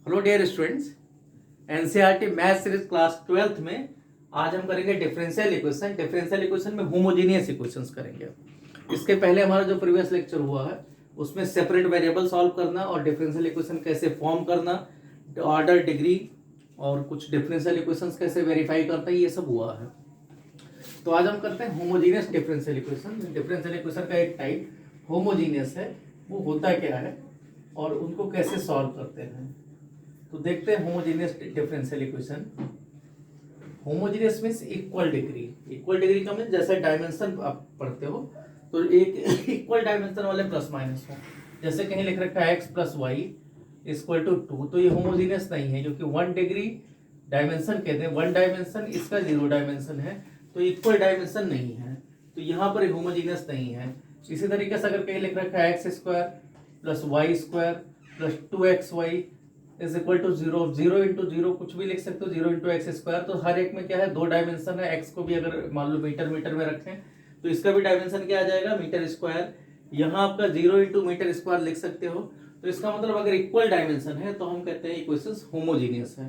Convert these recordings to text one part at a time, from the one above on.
Hello dear students, NCERT math series class 12th में आज हम करेंगे डिफरेंशियल इक्वेशन। डिफरेंशियल इक्वेशन में होमोजेनियस इक्वेशंस करेंगे। इसके पहले हमारा जो प्रीवियस लेक्चर हुआ है उसमें सेपरेट वेरिएबल सॉल्व करना और डिफरेंशियल इक्वेशन कैसे फॉर्म करना, ऑर्डर, डिग्री और कुछ डिफरेंशियल इक्वेशंस कैसे वेरीफाई करता है, ये सब हुआ है। तो आज हम करते हैं homogeneous differential equation. Differential equation का एक टाइप होमोजेनियस है, वो होता क्या है और उनको कैसे सॉल्व करते हैं। तो देखते हैं homogeneous differential equation. Homogeneous means equal degree. Equal degree का मींस जैसे डायमेंशन आप पढ़ते हो तो एक इक्वल डायमेंशन वाले प्लस माइनस हो। जैसे कहीं लिख रखा है x plus y equal to 2, तो ये होमोजेनियस नहीं है क्योंकि 1 डिग्री डायमेंशन कहते हैं, 1 डायमेंशन, इसका 0 डायमेंशन है, तो इक्वल डायमेंशन नहीं है, तो यहाँ पर होमोजेनियस नहीं है। इसी तरीके से अगर कहीं लिख रखा है x square plus y square plus 2xy is equal to 0, 0 into 0 कुछ भी लिख सकते हो, 0 इंटू एक्स स्क्वायर, तो हर एक में क्या है, 2 डायमेंशन है। एक्स को भी अगर मान लो मीटर में रखें तो इसका भी डायमेंशन क्या आ जाएगा, मीटर स्क्वायर। यहाँ आपका 0 इंटू मीटर स्क्वायर लिख सकते हो, तो इसका मतलब अगर इक्वल डायमेंशन है तो हम कहते हैं इक्वेशंस होमोजेनियस है।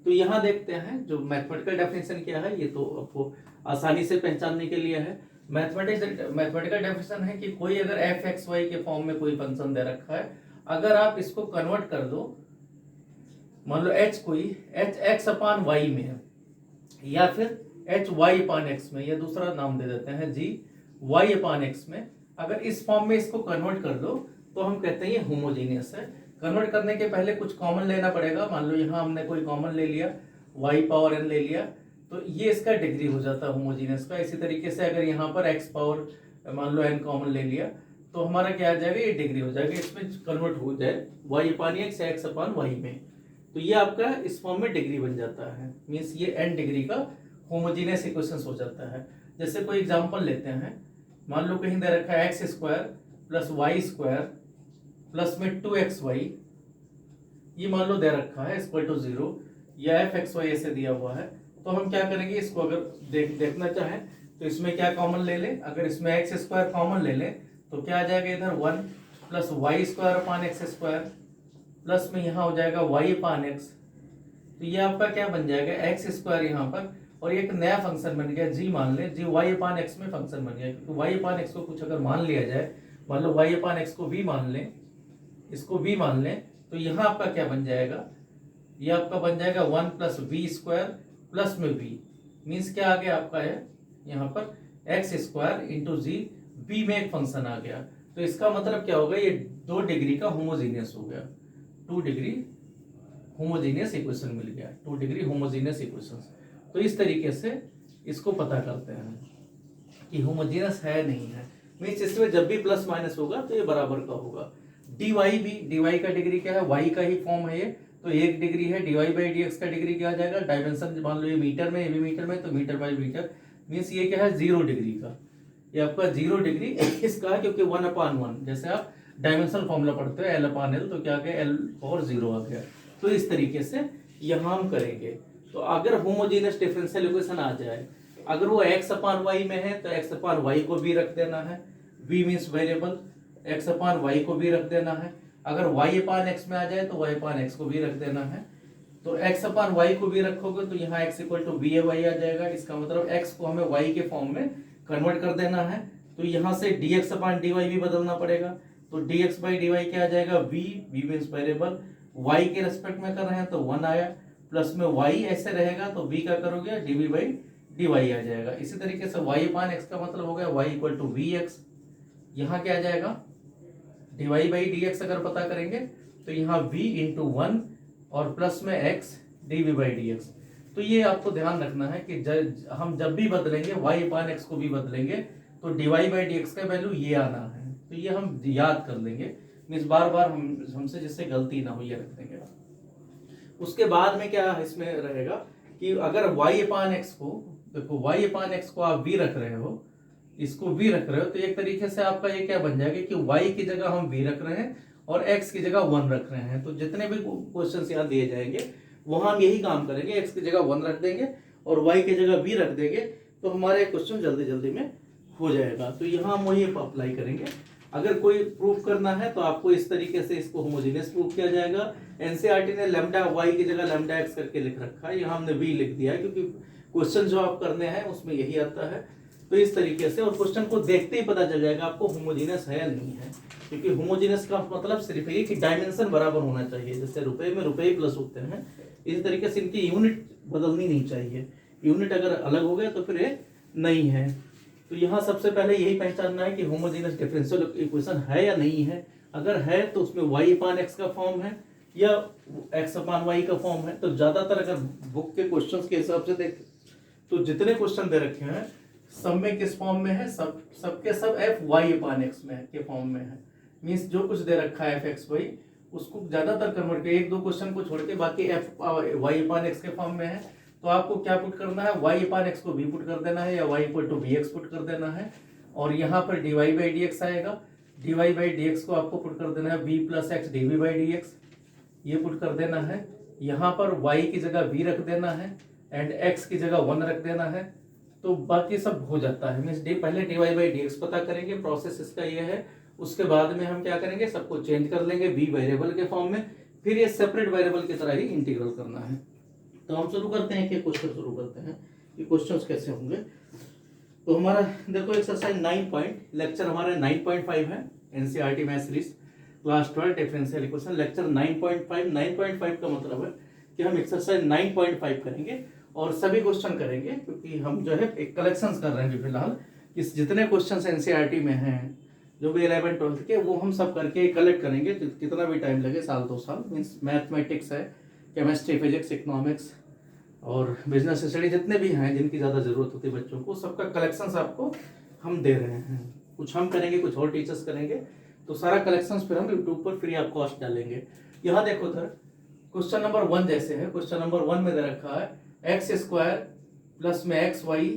तो यहाँ देखते हैं जो मैथमेटिकल डेफिनेशन क्या है, ये तो आपको आसानी से पहचानने के लिए है। मैथमेटिकल डेफिनेशन है कि कोई अगर एफ एक्स वाई के फॉर्म में कोई फंक्शन दे रखा है, अगर आप इसको कन्वर्ट कर दो, मान लो h कोई h x अपान वाई में है या फिर h y अपान x में, या दूसरा नाम दे देते हैं g y अपान x में, अगर इस फॉर्म में इसको कन्वर्ट कर दो तो हम कहते हैं ये होमोजेनियस है। कन्वर्ट करने के पहले कुछ कॉमन लेना पड़ेगा। मान लो यहाँ हमने कोई कॉमन ले लिया, y पावर n ले लिया, तो ये इसका डिग्री हो जाता है होमोजेनियस का। इसी तरीके से अगर यहाँ पर x पावर मान लो n कॉमन ले लिया तो हमारा क्या आ जाएगा, ये डिग्री हो जाएगा, इसमें कन्वर्ट हो जाए y अपान x या x अपान y में, तो ये आपका इस फॉर्म में डिग्री बन जाता है। मींस ये n डिग्री का होमोजेनियस इक्वेशन हो जाता है। जैसे कोई एग्जांपल लेते हैं, मान लो कहीं दे रखा है x square plus y square plus में 2xy, ये मान लो दे रखा है इक्वल टू 0, या एफ एक्स वाई ऐसे दिया हुआ है, तो हम क्या करेंगे, इसको अगर देखना चाहें तो इसमें क्या कॉमन ले लें। अगर इसमें एक्स स्क्वायर कॉमन ले लें तो क्या आ जाएगा, इधर 1 plus y square upon x square plus में यहाँ हो जाएगा y अपान x, तो ये आपका क्या बन जाएगा, एक्स स्क्वायर यहाँ पर, और एक नया फंक्शन बन गया g, मान लें जी y अपान x में फंक्शन बन गया, क्योंकि y अपान x को कुछ अगर मान लिया जाए, मान लो y अपान x को v मान लें, इसको v मान लें, तो यहाँ आपका क्या बन जाएगा, ये आपका बन जाएगा 1 प्लस वी स्क्वायर प्लस में v, मीन्स क्या आ गया आपका है यहाँ पर एक्स स्क्वायर इंटू जी, v में एक फंक्शन आ गया। तो इसका मतलब क्या होगा, ये 2 डिग्री का होमोजेनियस हो गया, 2 डिग्री होमोजेनियस इक्वेशन मिल गया, 2 डिग्री होमोजेनियस इक्वेशन। तो इस तरीके से इसको पता करते हैं कि होमोजेनियस है नहीं है। मींस इसमें जब भी प्लस माइनस होगा तो ये बराबर का होगा। dy भी, dy का डिग्री क्या है, y का ही फॉर्म है ये, तो 1 डिग्री है। dy बाई dx का डिग्री क्या आ जाएगा, डायमेंशन मान लो ये मीटर में, ये भी मीटर में, तो मीटर बाई मीटर, मीन्स ये क्या है 0 डिग्री का, ये आपका 0 डिग्री इसका है, क्योंकि 1 अपान 1, जैसे आप डायमेंशनल फॉर्मूला पढ़ते हो एल अपान एल, तो क्या आ गया, एल और 0 आ गया। तो इस तरीके से यहाँ हम करेंगे। तो अगर होमोजेनियस डिफरेंशियल इक्वेशन आ जाए, अगर वो x अपान वाई में है तो x अपान वाई को भी रख देना है, v means variable, x upon Y को भी रख देना है। अगर y अपान x में आ जाए तो y अपान x को भी रख देना है। तो x अपान वाई को भी रखोगे तो यहाँ x equal to v y आ जाएगा। इसका मतलब x को हमें y के फॉर्म में कन्वर्ट कर देना है, तो यहाँ से dx अपान dy भी बदलना पड़ेगा। तो dx बाई dy क्या आ जाएगा, v मीन्स वेरिएबल, y के रेस्पेक्ट में कर रहे हैं तो 1 आया, प्लस में y ऐसे रहेगा तो v का करोगे dv बाई dy आ जाएगा। इसी तरीके से y अपान x का मतलब हो गया y इक्वल टू vx, यहाँ क्या आ जाएगा, dy बाई dx अगर पता करेंगे तो यहाँ v इंटू 1 और प्लस में x dv बाई dx। तो ये आपको ध्यान रखना है कि हम जब भी बदलेंगे y अपान x को भी बदलेंगे तो dy बाई dx का वैल्यू ये आना है, तो ये हम याद कर लेंगे, मींस बार बार हमसे जिससे गलती ना हो ये रख देंगे। उसके बाद में क्या इसमें रहेगा कि अगर y अपान x को, देखो y अपान x को आप v रख रहे हो, इसको v रख रहे हो, तो एक तरीके से आपका ये क्या बन जाएगा कि y की जगह हम v रख रहे हैं और x की जगह 1 रख रहे हैं। तो जितने भी क्वेश्चंस यहाँ दिए जाएंगे वहां हम यही काम करेंगे, x की जगह 1 रख देंगे और y की जगह v रख देंगे, तो हमारे क्वेश्चन जल्दी जल्दी में हो जाएगा। तो यहाँ हम वही अप्लाई करेंगे। अगर कोई प्रूफ करना है तो आपको इस तरीके से इसको होमोजेनियस प्रूफ किया जाएगा। एनसीईआरटी ने लैम्डा वाई की जगह लैम्डा एक्स करके लिख रखा है, यहाँ हमने वी लिख दिया है क्योंकि क्वेश्चन जो आप करने हैं उसमें यही आता है। तो इस तरीके से, और क्वेश्चन को देखते ही पता चल जाएगा आपको होमोजेनियस है या नहीं है, क्योंकि होमोजेनियस का मतलब सिर्फ ये कि डायमेंशन बराबर होना चाहिए। जैसे रुपए में रुपए ही प्लस होते हैं, इसी तरीके से इनकी यूनिट बदलनी नहीं चाहिए। यूनिट अगर अलग हो गया तो फिर ये नहीं है। तो यहाँ सबसे पहले यही पहचानना है कि होमोजेनियस डिफरेंशियल इक्वेशन है या नहीं है। अगर है तो उसमें y अपान एक्स का फॉर्म है या x अपान वाई का फॉर्म है। तो ज्यादातर अगर बुक के क्वेश्चंस के हिसाब से देख तो जितने क्वेश्चन दे रखे हैं सब में किस फॉर्म में है, सबके सब एफ वाई अपान एक्स में के फॉर्म में है। मीन्स जो कुछ दे रखा है एफ एक्स वाई उसको ज्यादातर कन्वर्ट के, एक दो क्वेश्चन को छोड़ के बाकी एफ वाई अपान एक्स के फॉर्म में है। तो आपको क्या पुट करना है, y अपान एक्स को v पुट कर देना है या y equal to v x put कर देना है। और यहाँ पर dy बाई डी एक्स आएगा, dy बाई डी एक्स को आपको पुट कर देना है v plus x d v by d x, ये पुट कर देना है। यहाँ पर y की जगह v रख देना है एंड x की जगह 1 रख देना है। तो बाकी सब हो जाता है। मीन्स पहले dy बाई डी एक्स पता करेंगे, प्रोसेस इसका ये है। उसके बाद में हम क्या करेंगे, सबको चेंज कर लेंगे v वेरिएबल के फॉर्म में, फिर ये सेपरेट वेरिएबल की तरह ही इंटीग्रल करना है। तो हम शुरू करते हैं कि क्वेश्चन शुरू करते हैं कि क्वेश्चंस कैसे होंगे। तो हमारा देखो एक्सरसाइज 9 पॉइंट, लेक्चर हमारा 9.5 है, NCERT math series class 12 differential equation, lecture 9.5। 9.5 का मतलब है कि हम एक्सरसाइज 9.5 करेंगे और सभी क्वेश्चन करेंगे, क्योंकि हम जो है एक कलेक्शंस कर रहे हैं फिलहाल कि जितने क्वेश्चन एनसीईआरटी में हैं जो भी 11 12 के, वो हम सब करके कलेक्ट करेंगे। कितना भी टाइम लगे, साल 2 साल। मीन्स मैथमेटिक्स है, केमिस्ट्री, फिजिक्स, इकोनॉमिक्स और बिजनेस स्टडी, जितने भी हैं जिनकी ज़्यादा ज़रूरत होती है बच्चों को, सबका कलेक्शंस आपको हम दे रहे हैं। कुछ हम करेंगे, कुछ और टीचर्स करेंगे। तो सारा कलेक्शंस फिर हम यूट्यूब पर फ्री ऑफ कॉस्ट डालेंगे। यहाँ देखो सर, क्वेश्चन नंबर 1 जैसे है, क्वेश्चन नंबर 1 में दे रखा है एक्स स्क्वायर प्लस में x y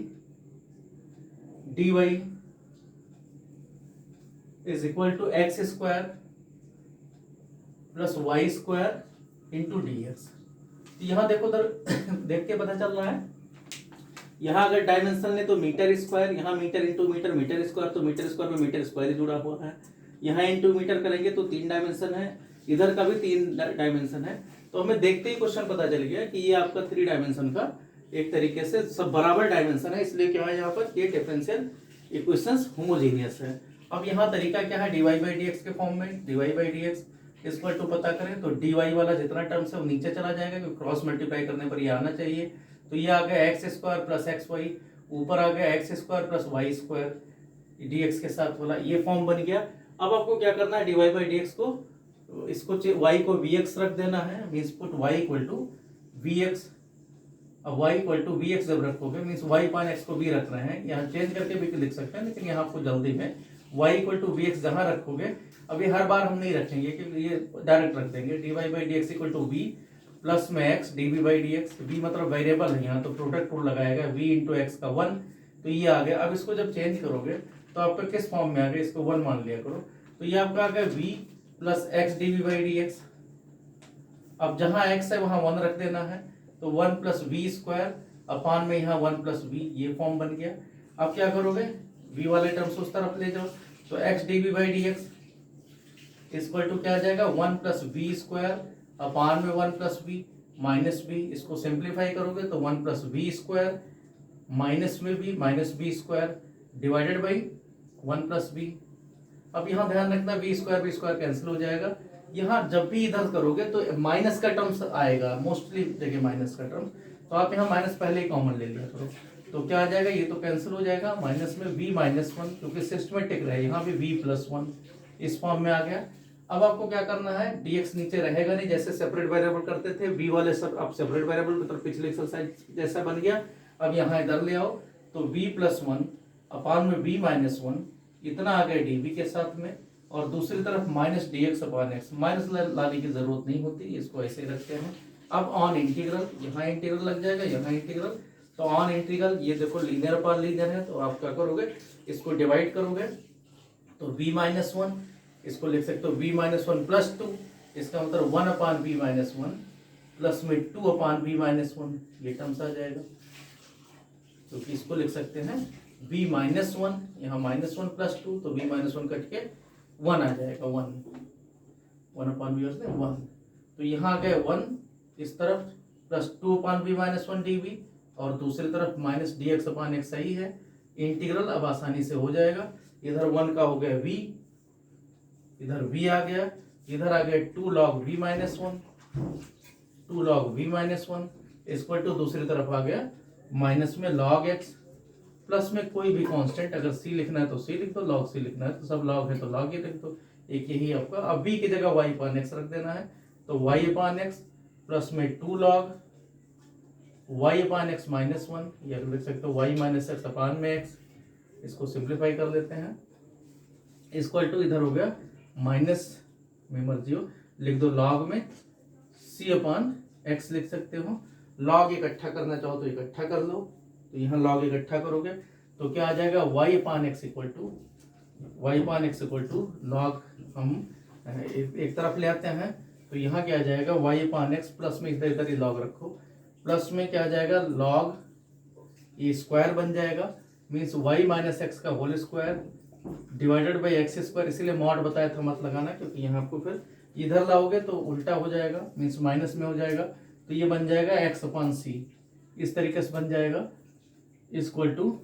d y is equal to x square plus y square into d x. यहाँ देखो उधर देख के पता चल रहा है, यहाँ अगर डायमेंशन ले तो मीटर स्क्वायर, यहाँ metre into metre, metre square, तो मीटर स्क्वायर में मीटर स्क्वायर जुड़ा हुआ है। यहाँ इंटू मीटर करेंगे तो 3 डायमेंशन है, इधर का भी 3 डायमेंशन है। तो हमें देखते ही क्वेश्चन पता चल गया कि ये आपका 3 डायमेंशन का एक तरीके से सब बराबर डायमेंशन है, इसलिए क्या है यहाँ पर ये डिफरेंशियल इक्वेशंस होमोजेनियस है। अब यहाँ तरीका क्या है, dy बाई डी एक्स के फॉर्म में, dy by d x equal to पता करें तो dy वाला जितना टर्म्स है वो नीचे चला जाएगा, क्योंकि क्रॉस मल्टीप्लाई करने पर ये आना चाहिए। तो ये आ गया x square plus x y, ऊपर आ गया x square plus y square d x के साथ वाला, ये फॉर्म बन गया। अब आपको क्या करना है, dy बाई डी एक्स को, इसको y को vx रख देना है। Means put y equal to vx। अब y इक्वल टू vx जब रखोगे, मीन्स y पान x को v रख रहे हैं, यहाँ चेंज करके भी लिख सकते हैं, लेकिन यहाँ आपको जल्दी में y इक्वल टू vx जहाँ रखोगे, अभी हर बार हम नहीं रखेंगे क्योंकि ये डायरेक्ट रख देंगे। dy by d x equal to v plus में x dv by d x, v मतलब वेरिएबल है यहाँ, तो प्रोडक्ट रूल लगाएगा, v इंटू एक्स का 1, तो ये आ गया। अब इसको जब चेंज करोगे तो आपका किस फॉर्म में आ गया, इसको 1 मान लिया करो, तो ये आपका आ गया v plus x d v by d x. अब जहां x है वहां 1 रख देना है, तो 1 प्लस वी स्क्वायर अपान में यहाँ 1 प्लस वी, ये फॉर्म बन गया। अब क्या करोगे, v वाले टर्म्स उस तरफ ले जाओ, तो x d v by d x equal to क्या आ जाएगा, 1 प्लस वी स्क्वायर अपान में 1 प्लस वी माइनस वी। इसको सिंप्लीफाई करोगे तो 1 प्लस वी स्क्वायर माइनस में v minus v square divided by 1 plus v. अब यहाँ ध्यान रखना, वी स्क्वायर कैंसिल हो जाएगा। यहाँ जब भी इधर करोगे तो माइनस का टर्म्स आएगा, मोस्टली जगह माइनस का टर्म्स, तो आप यहाँ माइनस पहले ही कॉमन ले लिया करो, तो क्या आ जाएगा, ये तो कैंसिल हो जाएगा। माइनस में v माइनस 1, क्योंकि सिस्टमेटिक रहे, यहाँ भी v प्लस 1 इस फॉर्म में आ गया। अब आपको क्या करना है, dx नीचे रहेगा नहीं, जैसे सेपरेट वेरिएबल करते थे v वाले सब आप सेपरेट वेरिएबल, मतलब पिछले एक्सरसाइज जैसा बन गया। अब यहाँ इधर ले आओ, तो v प्लस 1 अपान में v माइनस 1, इतना आ गया dv के साथ में, और दूसरी तरफ माइनस dx अपान x, माइनस लाने की जरूरत नहीं होती, इसको ऐसे ही रखते हैं। अब ऑन इंटीग्रल, यहाँ इंटीग्रल लग जाएगा, यहाँ इंटीग्रल, तो ऑन इंटीग्रल, ये देखो लीनियर अपान लीनियर है, तो आप क्या करोगे, इसको डिवाइड करोगे तो v माइनस 1, इसको लिख सकते हो v माइनस 1 प्लस 2, इसका मतलब 1 अपान v माइनस 1 प्लस में 2 अपान v माइनस 1, ये टर्म्स आ जाएगा। तो इसको लिख सकते हैं v माइनस 1, यहाँ माइनस 1 प्लस 2, तो v माइनस 1 कट के 1 आ जाएगा, 1/v/1। तो यहाँ आ गया 1 इस तरफ प्लस 2/v-1 और दूसरी तरफ माइनस dx/x सही है। इंटीग्रल अब आसानी से हो जाएगा। इधर 1 का हो गया v, इधर v आ गया, इधर आ गया 2 log v-1, 2 log v-1 equal to दूसरी तरफ आ गया माइनस में log x प्लस में कोई भी कांस्टेंट, अगर c लिखना है तो c लिख दो, log c लिखना है तो सब log है तो log ये लिख दो। एक यही आपका, अब v की जगह y/x रख देना है, तो y/x प्लस में 2 log y/x -1, या लिख सकते हो y-x/x, इसको सिंप्लीफाई कर लेते हैं, इक्वल टू इधर हो गया माइनस में मर्जी हो लिख दो, log में c/x लिख सकते हो। log इकट्ठा करना चाहो तो इकट्ठा कर लो, तो यहाँ log इकट्ठा करोगे तो क्या आ जाएगा y/x इक्वल टू log, हम एक तरफ ले आते हैं तो यहाँ क्या आ जाएगा y/x प्लस में इधर इधर ही log रखो, प्लस में क्या आ जाएगा log ये स्क्वायर बन जाएगा, मीन्स y-x का whole square divided by x², इसीलिए मॉड बताया था मत लगाना, क्योंकि यहाँ आपको फिर इधर लाओगे तो उल्टा हो जाएगा, मीन्स माइनस में हो जाएगा, तो ये बन जाएगा x/c, इस तरीके से बन जाएगा, इक्वल टू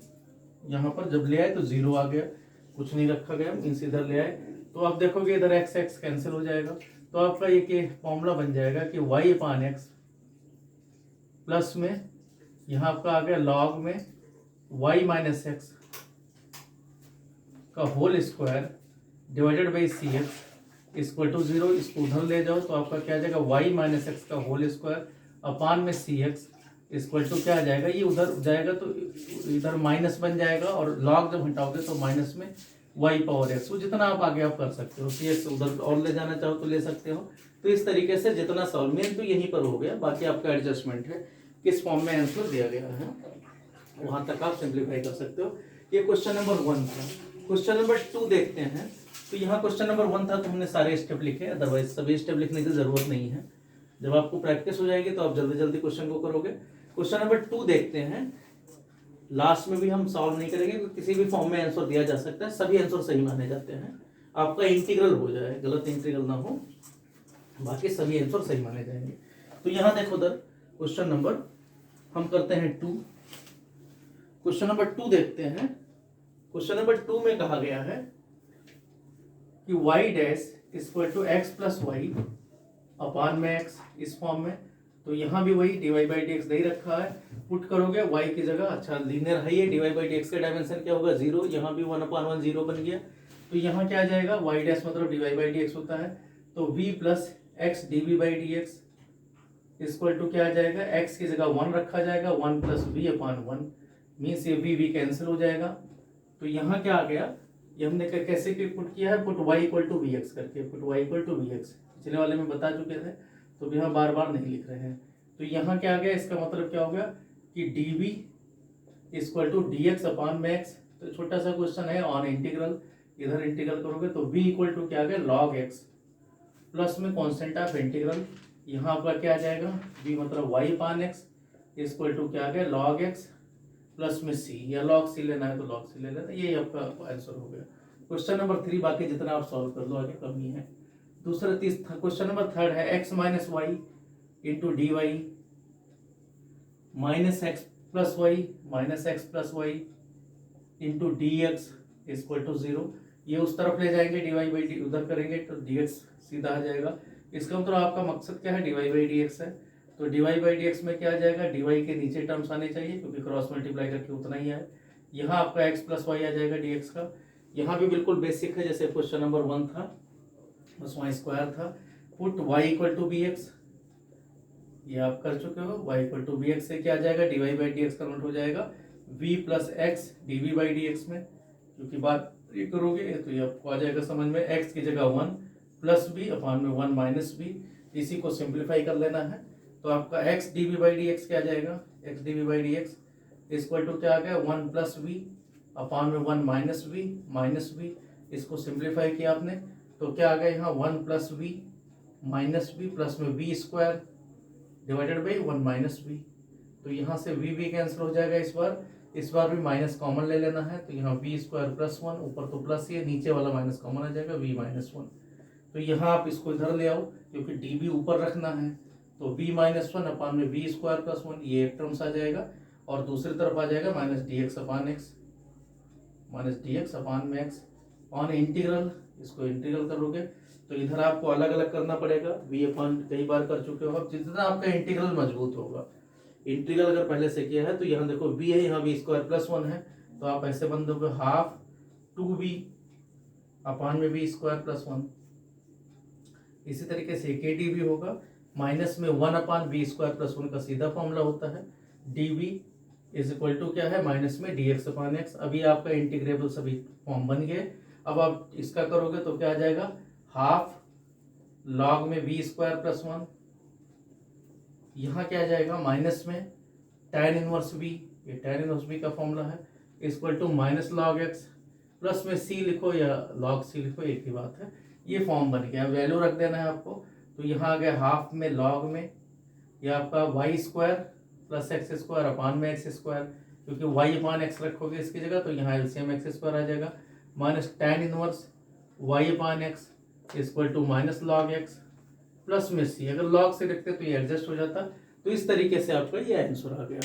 यहाँ पर जब ले आए तो 0 आ गया, कुछ नहीं रखा गया, मीन्स इधर ले आए तो आप देखोगे इधर x कैंसिल हो जाएगा, तो आपका ये फॉर्मूला बन जाएगा कि y/x प्लस में यहाँ आपका आ गया log में y-x का whole square divided by cx equal to 0, इसको उधर ले जाओ तो आपका क्या आ जाएगा y-x का होल स्क्वायर अपान में cx इक्वल टू क्या आ जाएगा, ये उधर जाएगा तो इधर माइनस बन जाएगा, और log जब हटाओगे तो माइनस में y/x, वो जितना आप आगे आप कर सकते हो, cx उधर और ले जाना चाहो तो ले सकते हो। तो इस तरीके से जितना सॉल्व में तो यहीं पर हो गया, बाकी आपका एडजस्टमेंट है किस फॉर्म में आंसर दिया गया है, वहां तक आप सिंप्लीफाई कर सकते हो। ये क्वेश्चन नंबर 1 था। क्वेश्चन नंबर 2 देखते हैं, तो यहाँ क्वेश्चन नंबर 1 था तो हमने सारे स्टेप लिखे, अदरवाइज सभी स्टेप लिखने की जरूरत नहीं है, जब आपको प्रैक्टिस हो जाएगी तो आप जल्दी जल्दी क्वेश्चन को करोगे। क्वेश्चन नंबर 2 देखते हैं, लास्ट में भी हम सॉल्व नहीं करेंगे क्योंकि किसी भी फॉर्म में आंसर दिया जा सकता है, सभी आंसर सही माने जाते हैं, आपका इंटीग्रल हो जाए, गलत इंटीग्रल ना हो, बाकी सभी आंसर सही माने जाएंगे। तो यहाँ देखो उधर क्वेश्चन नंबर हम करते हैं 2, क्वेश्चन नंबर 2 देखते हैं। क्वेश्चन नंबर 2 में कहा गया है कि y' equal to x plus y upon में x, इस फॉर्म में, तो यहाँ भी वही dy/dx दे ही रखा है, पुट करोगे y की जगह, अच्छा लीनियर है ये, dy/dx का डायमेंशन क्या होगा 0, यहाँ भी 1/1 0 बन गया, तो यहाँ क्या आ जाएगा y' मतलब dy/dx होता है, तो v plus x dv/dx equal to क्या आ जाएगा, x की जगह 1 रखा जाएगा, 1 प्लस v/1, मीन्स ये v कैंसिल हो जाएगा, तो यहाँ क्या आ गया, ये हमने कैसे पुट किया है, put y equal to v x करके, put y equal to v x, पिछले वाले में बता चुके थे, तो यहाँ बार बार नहीं लिख रहे हैं। तो यहाँ क्या आ गया, इसका मतलब क्या हो गया कि dv इक्वल टू dx अपान में x, तो छोटा सा क्वेश्चन है ऑन इंटीग्रल, इधर इंटीग्रल करोगे तो v इक्वल टू क्या आ गया log x प्लस में कॉन्स्टेंट ऑफ इंटीग्रल, यहाँ आपका क्या आ जाएगा v मतलब y upon x equal to क्या आ गया log x प्लस में c, या log c लेना है तो log c ले लेना, ये आपका आंसर हो गया। क्वेश्चन नंबर 3 बाकी जितना आप सॉल्व कर लो, आगे कमी है। दूसरा क्वेश्चन नंबर 3 है x minus y into d y minus x plus y into d x equal to 0, ये उस तरफ ले जाएंगे, dy/d उधर करेंगे तो dx सीधा आ जाएगा, इसका मतलब आपका मकसद क्या है dy/dx है, तो dy/dx में क्या आ जाएगा, dy के नीचे टर्म्स आने चाहिए क्योंकि क्रॉस मल्टीप्लाई करके उतना ही है, यहाँ आपका x प्लस वाई आ जाएगा dx का, यहाँ भी बिल्कुल बेसिक है जैसे क्वेश्चन नंबर 1 था, बस वहाँ स्क्वायर था, put y equal to bx, ये आप कर चुके हो, y इक्वल टू bx से क्या आ जाएगा dy/dx कन्वर्ट हो जाएगा v प्लस x dv/dx में, क्योंकि बात ये करोगे तो ये आपको आ जाएगा समझ में, x की जगह 1 प्लस b अपान में 1 माइनस b, इसी को सिंप्लीफाई कर लेना है, तो आपका x dv/dx क्या आ जाएगा, x dv/dx इक्वल टू क्या आ गया 1 प्लस b अपान में 1 माइनस b, इसको सिंप्लीफाई किया आपने तो क्या आ गया यहाँ 1 plus b minus b plus में b square divided by 1 minus b, तो यहाँ से v कैंसिल हो जाएगा इस बार, इस बार भी माइनस कॉमन ले लेना है, तो यहाँ वी स्क्वायर प्लस 1, ऊपर तो प्लस ही है, नीचे वाला माइनस कॉमन आ जाएगा वी माइनस 1। तो यहाँ आप इसको इधर ले आओ क्योंकि डी बी ऊपर रखना है, तो वी माइनस 1 अपान में वी स्क्वायर प्लस 1, ये एक टर्म्स आ जाएगा, और दूसरी तरफ आ जाएगा minus d x upon x, minus d x अपान में एक्स ऑन इंटीग्रल। इसको इंटीग्रल करोगे तो इधर आपको अलग अलग करना पड़ेगा, वी अपान कई बार कर चुके हो, अब जितना आपका इंटीग्रल मजबूत होगा, इंटीग्रल अगर पहले से किया है तो यहाँ देखो वी है, यहाँ वी स्क्वायर प्लस 1 है, तो आप ऐसे बन दोगे हाफ 2v अपान में वी स्क्वायर प्लस 1। इसी तरीके से के डी भी होगा, माइनस में 1 अपान वी स्क्वायर प्लस 1 का सीधा फॉर्मूला होता है, d v is equal to क्या है, माइनस में डी एक्स अपान एक्स। अभी आपका इंटीग्रेबल सभी फॉर्म बन गए। अब आप इसका करोगे तो क्या आ जाएगा, हाफ लॉग में वी स्क्वायर प्लस 1, यहाँ क्या आ जाएगा माइनस में tan इनवर्स वी, ये tan इनवर्स वी का फॉर्मूला है, equal to minus log x, plus में सी लिखो या लॉग सी लिखो, एक ही बात है। ये फॉर्म बन गया, वैल्यू रख देना है आपको, तो यहाँ आ गया हाफ में लॉग में ये आपका y square plus x square upon में एक्स स्क्वायर, क्योंकि वाई अपान एक्स रखोगे इसकी जगह तो यहाँ एलसीएम एक्स स्क्वायर आ जाएगा, minus tan inverse y upon x equal to minus log x plus में सी, अगर लॉग से लिखते तो ये एडजस्ट हो जाता। तो इस तरीके से आपका ये आंसर आ गया,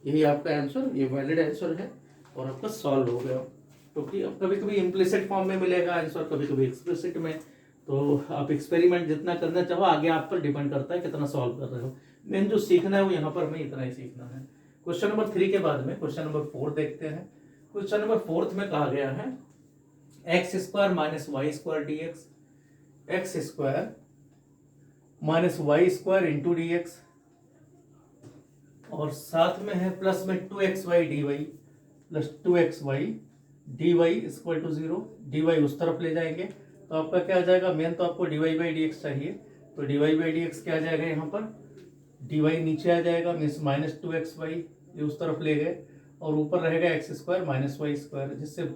यही आपका आंसर, ये वैलिड आंसर है और आपका सॉल्व हो गया। क्योंकि अब कभी कभी इम्प्लिसिट फॉर्म में मिलेगा आंसर, कभी कभी एक्सप्लिसिट में, तो आप एक्सपेरिमेंट जितना करना चाहो आगे आप पर डिपेंड करता है कितना सॉल्व कर रहे हो। मेन जो सीखना है वो यहाँ पर हमें इतना ही सीखना है। क्वेश्चन नंबर 3 के बाद में क्वेश्चन नंबर 4 देखते हैं। क्वेश्चन नंबर 4 में कहा गया है x square minus y square d x, x square minus y square into d x, और साथ में है प्लस में 2xy dy plus 2xy dy equal to 0। dy उस तरफ ले जाएंगे तो आपका क्या आ जाएगा, मेन तो आपको dy बाई डी एक्स चाहिए, तो dy बाई डी एक्स क्या आ जाएगा, यहाँ पर dy नीचे आ जाएगा, मीन्स माइनस 2xy, ये उस तरफ ले गए, और ऊपर रहेगा x square minus y square, जिससे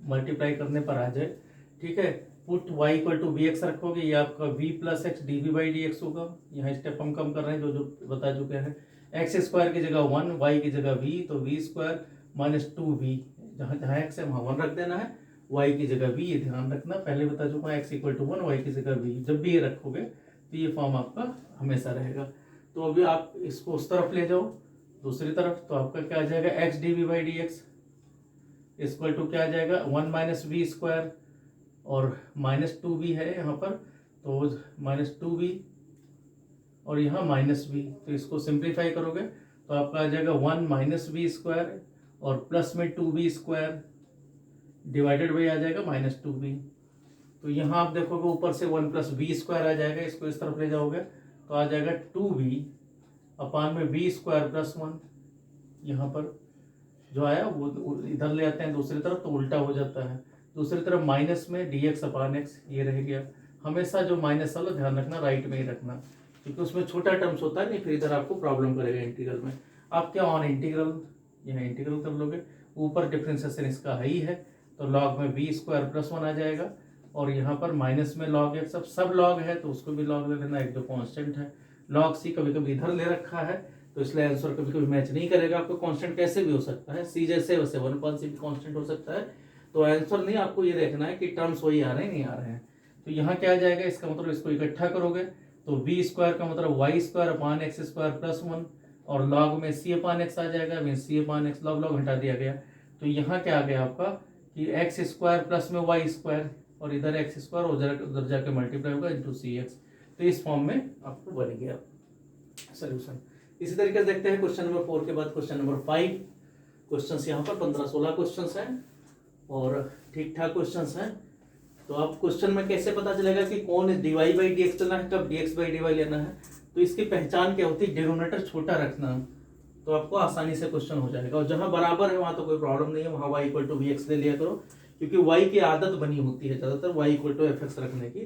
मल्टीप्लाई करने पर आ जाए। ठीक है, put y equal to v x रखोगे, ये आपका v plus x d v by d x होगा। यहाँ स्टेप हम कम कर रहे हैं जो जो बता चुके हैं। एक्स स्क्वायर की जगह 1, y की जगह v, तो v स्क्वायर माइनस 2v, जहाँ जहाँ x है वहाँ 1 रख देना है, y की जगह v, ये ध्यान रखना, पहले बता चुका हूँ, x इक्वल टू 1, y की जगह v, जब भी ये रखोगे तो ये फॉर्म आपका हमेशा रहेगा। तो अभी आप इसको उस तरफ ले जाओ दूसरी तरफ, तो आपका क्या आ जाएगा, x d v by d x equal to क्या आ जाएगा, 1 माइनस वी स्क्वायर, और माइनस 2v है यहाँ पर, तो माइनस 2v और यहाँ माइनस v, तो इसको सिंप्लीफाई करोगे तो आपका आ जाएगा 1 माइनस वी स्क्वायर और प्लस में 2v स्क्वायर डिवाइडेड बाई आ जाएगा माइनस 2v। तो यहाँ आप देखोगे ऊपर से 1 प्लस वी स्क्वायर आ जाएगा, इसको इस तरफ ले जाओगे तो आ जाएगा 2v अपान में वी स्क्वायर प्लस 1, यहाँ पर जो आया वो इधर ले आते हैं दूसरी तरफ तो उल्टा हो जाता है, दूसरी तरफ माइनस में डी एक्स अपान एक्स, ये रह गया। हमेशा जो माइनस वाला ध्यान रखना, राइट में ही रखना, क्योंकि उसमें छोटा टर्म्स होता है, नहीं फिर इधर आपको प्रॉब्लम करेगा इंटीग्रल में। आप क्या ऑन इंटीग्रल, यहाँ इंटीग्रल कर लोगे, ऊपर डिफरेंशिएशन इसका है ही है, तो लॉग में वी स्क्वायर प्लस 1 आ जाएगा, और यहाँ पर माइनस में लॉग एक्स, सब लॉग है तो उसको भी लॉग ले लेना, एक जो कॉन्स्टेंट है। लॉग सी कभी कभी इधर ले रखा है तो इसलिए आंसर कभी कभी मैच नहीं करेगा, आपको कांस्टेंट कैसे भी हो सकता है, सी जैसे वैसे 1/c भी कांस्टेंट हो सकता है, तो आंसर नहीं, आपको ये देखना है कि टर्म्स वही आ रहे हैं नहीं आ रहे हैं। तो यहाँ क्या आ जाएगा, इसका मतलब इसको इकट्ठा करोगे तो वी स्क्वायर का मतलब y square upon x square plus 1, और लॉग में सी अपान एक्स आ जाएगा, mean c upon x, log log हटा दिया गया, तो यहाँ क्या आ गया आपका कि एक्स स्क्वायर प्लस में वाई स्क्वायर, और इधर एक्स स्क्वायर उधर जाके मल्टीप्लाई होगा इंटू सी एक्स, तो इस फॉर्म में आपको बन गया सोल्यूशन। इसी तरीके से देखते हैं क्वेश्चन नंबर 4 के बाद क्वेश्चन नंबर 5। क्वेश्चंस यहाँ पर 15-16 क्वेश्चंस हैं और ठीक ठाक क्वेश्चंस हैं। तो आप क्वेश्चन में कैसे पता चलेगा कि कौन d y by d x लेना है, कब d x by d y लेना है, तो इसकी पहचान क्या होती है, डिनोमिनेटर छोटा रखना, तो आपको आसानी से क्वेश्चन हो जाएगा। और जहाँ बराबर है वहाँ तो कोई प्रॉब्लम नहीं है, वहाँ y equal to v x ले लिया करो, क्योंकि वाई की आदत बनी होती है ज़्यादातर y equal to f x रखने की,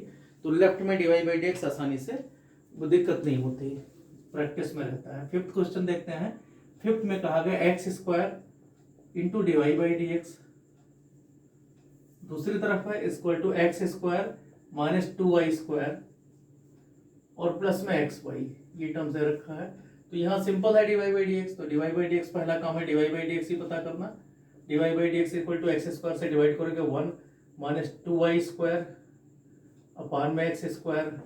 तो लेफ्ट में d y by d x आसानी से दिक्कत नहीं होती, प्रैक्टिस में रहता है। 5th क्वेश्चन देखते हैं। 5th में कहा गया x square into d y by d x, दूसरी तरफ है equal to x square minus 2y square और प्लस में एक्स वाई, ये टर्म्स दे रखा है। तो यहाँ सिंपल है dy बाई डी एक्स, तो dy बाई डी एक्स पहला काम है dy बाई डी एक्स ही पता करना। dy by d x equal to x square से डिवाइड करोगे 1 माइनस 2y स्क्वायर अपान में एक्स स्क्वायर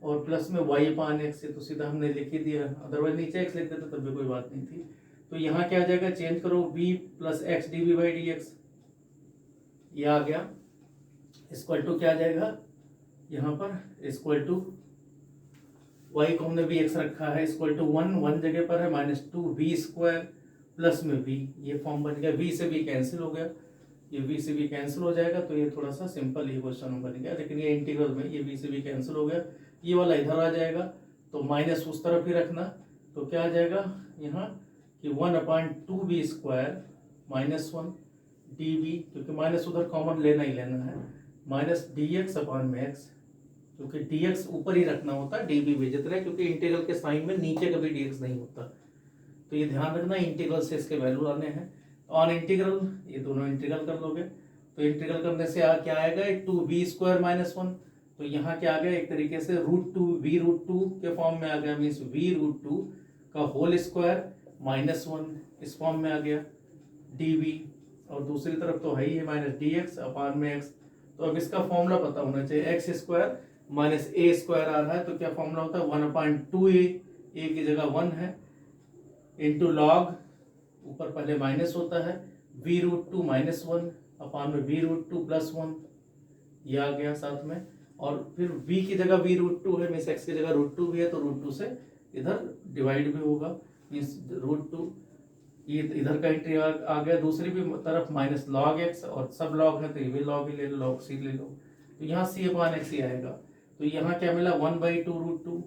और प्लस में y अपान एक्स से, तो सीधा हमने लिख ही दिया, अदरवाइज नीचे एक्स लिख देते तब भी कोई बात नहीं थी। तो यहाँ क्या आ जाएगा, चेंज करो v plus x d v by d x, ये आ गया इक्वल टू क्या आ जाएगा यहाँ पर इक्वल टू y को हमने v x रखा है इक्वल टू 1 जगह पर है माइनस 2v स्क्वायर प्लस में v, ये फॉर्म बन गया, v से v कैंसिल हो गया, ये v से v कैंसिल हो जाएगा, तो ये थोड़ा सा सिंपल ये क्वेश्चन बन गया, लेकिन ये इंटीग्रल में ये v से v कैंसिल हो गया, ये वाला इधर आ जाएगा, तो माइनस उस तरफ ही रखना, तो क्या आ जाएगा यहाँ कि 1/2v स्क्वायर माइनस 1 dv, क्योंकि माइनस उधर कॉमन लेना ही लेना है, माइनस dx अपान में x, क्योंकि dx ऊपर ही रखना होता है, dv भी जितना है, क्योंकि इंटीग्रल के साइन में नीचे कभी dx नहीं होता, तो ये ध्यान रखना, इंटीग्रल से इसके वैल्यू आने हैं। ऑन इंटीग्रल ये दोनों इंटीग्रल कर लोगे, तो इंटीग्रल करने से क्या आएगा 2v स्क्वायर माइनस 1, तो यहाँ क्या आ गया एक तरीके से √2 के फॉर्म में आ गया, मीन्स v√2 का होल स्क्वायर माइनस 1 इस फॉर्म में आ गया dv, और दूसरी तरफ तो है ही है माइनस dx अपान में x, तो अब इसका फॉर्मूला पता होना चाहिए, एक्स स्क्वायर माइनस ए स्क्वायर आ रहा है, तो क्या फॉर्मूला होता है 1/2a, ए की जगह 1 है, इंटू लॉग, ऊपर पहले माइनस होता है, v√2 माइनस 1 अपान में v√2 प्लस 1, ये आ गया साथ में, और फिर v की जगह v√2 है, मीन्स x की जगह √2 भी है, तो √2 से इधर डिवाइड भी होगा, मीन्स √2, ये इधर का एंट्री आ गया, दूसरी भी तरफ माइनस लॉग एक्स, और सब लॉग है तो ये भी लॉग ही ले लो, लॉग सी ले लो, तो यहाँ सी अपान एक्स ही आएगा, तो यहाँ क्या मिला 1/2√2,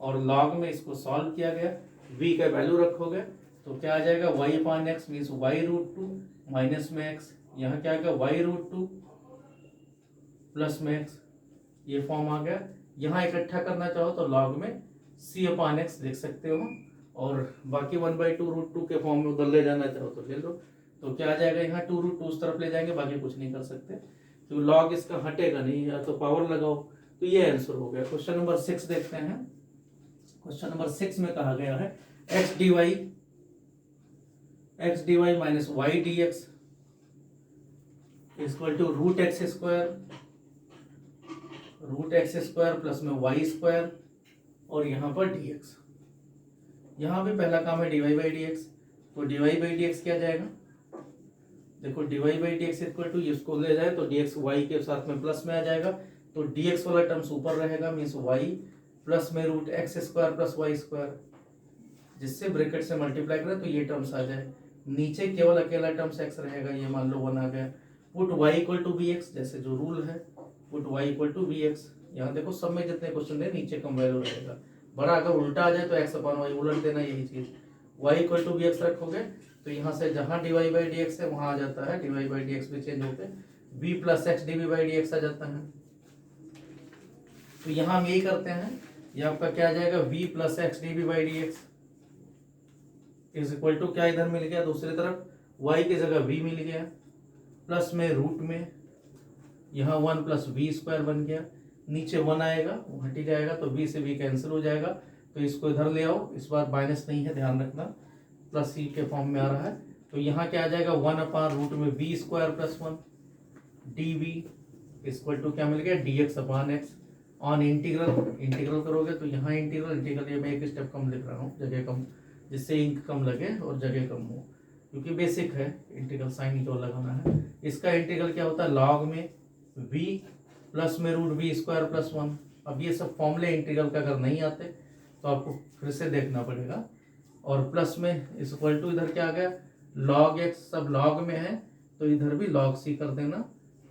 और लॉग में इसको सॉल्व किया गया, v का वैल्यू रखोगे तो क्या आ जाएगा y upon x, means y√2 minus में x, यहाँ क्या आ गया y√2 प्लस में x, ये फॉर्म आ गया। यहाँ इकट्ठा करना चाहो तो लॉग में c अपान एक्स लिख सकते हो, और बाकी 1/2√2 के फॉर्म में उधर ले जाना चाहो तो ले लो, तो क्या आ जाएगा यहाँ 2√2 उस तरफ ले जाएंगे, बाकी कुछ नहीं कर सकते, तो लॉग इसका हटेगा नहीं, या तो पावर लगाओ, तो ये आंसर हो गया। क्वेश्चन नंबर 6 देखते हैं। क्वेश्चन नंबर 6 में कहा गया है x dy minus y dx equal to √x square plus में y स्क्वायर, और यहाँ पर dx, यहाँ भी पहला काम है dy बाई डी एक्स, तो dy बाई डी एक्स क्या जाएगा, देखो dy by d x equal to इसको ले जाए तो dx y के साथ में प्लस में आ जाएगा, तो dx वाला टर्म्स ऊपर रहेगा, मीन्स y प्लस में √x square plus y square, जिससे ब्रैकेट से मल्टीप्लाई करें तो ये टर्म्स आ जाए, नीचे केवल अकेला टर्म्स x रहेगा, ये मान लो 1 आ गया, put y equal to bx, जैसे जो रूल है put y equal to bx, यहाँ देखो सब में जितने क्वेश्चन है नीचे कम वैल्यू रहेगा, बड़ा अगर उल्टा आ जाए तो x अपान y उलट देना, यही चीज y इक्वल टू bx रखोगे तो यहाँ से जहाँ dy बाई डी एक्स है वहाँ आ जाता है dy बाई डी एक्स भी चेंज होकर v plus x d by d x आ जाता है, तो यहाँ हम यही करते हैं, ये आपका क्या आ जाएगा v plus x d by d x is equal to क्या इधर मिल गया, दूसरी तरफ y की जगह v मिल गया, प्लस में रूट में यहाँ 1 प्लस v स्क्वायर बन गया, नीचे 1 आएगा वो हट ही जाएगा, तो v से v कैंसिल हो जाएगा, तो इसको इधर ले आओ, इस बार माइनस नहीं है ध्यान रखना, प्लस c के फॉर्म में आ रहा है, तो यहाँ क्या आ जाएगा 1 अपान रूट में v square plus 1 dv equal to क्या मिल गया dx upon x, on integral करोगे तो यहाँ इंटीग्रल ये मैं एक स्टेप कम लिख रहा हूँ, जगह कम, जिससे इंक कम लगे और जगह कम हो, क्योंकि बेसिक है इंटीग्रल, साइन जो लगाना है, इसका इंटीग्रल क्या होता है लॉग में v प्लस में √v स्क्वायर प्लस 1, अब ये सब फॉर्मूले इंटीग्रल का अगर नहीं आते तो आपको फिर से देखना पड़ेगा, और प्लस में इक्वल टू इधर क्या आ गया लॉग x, सब लॉग में है तो इधर भी लॉग c कर देना,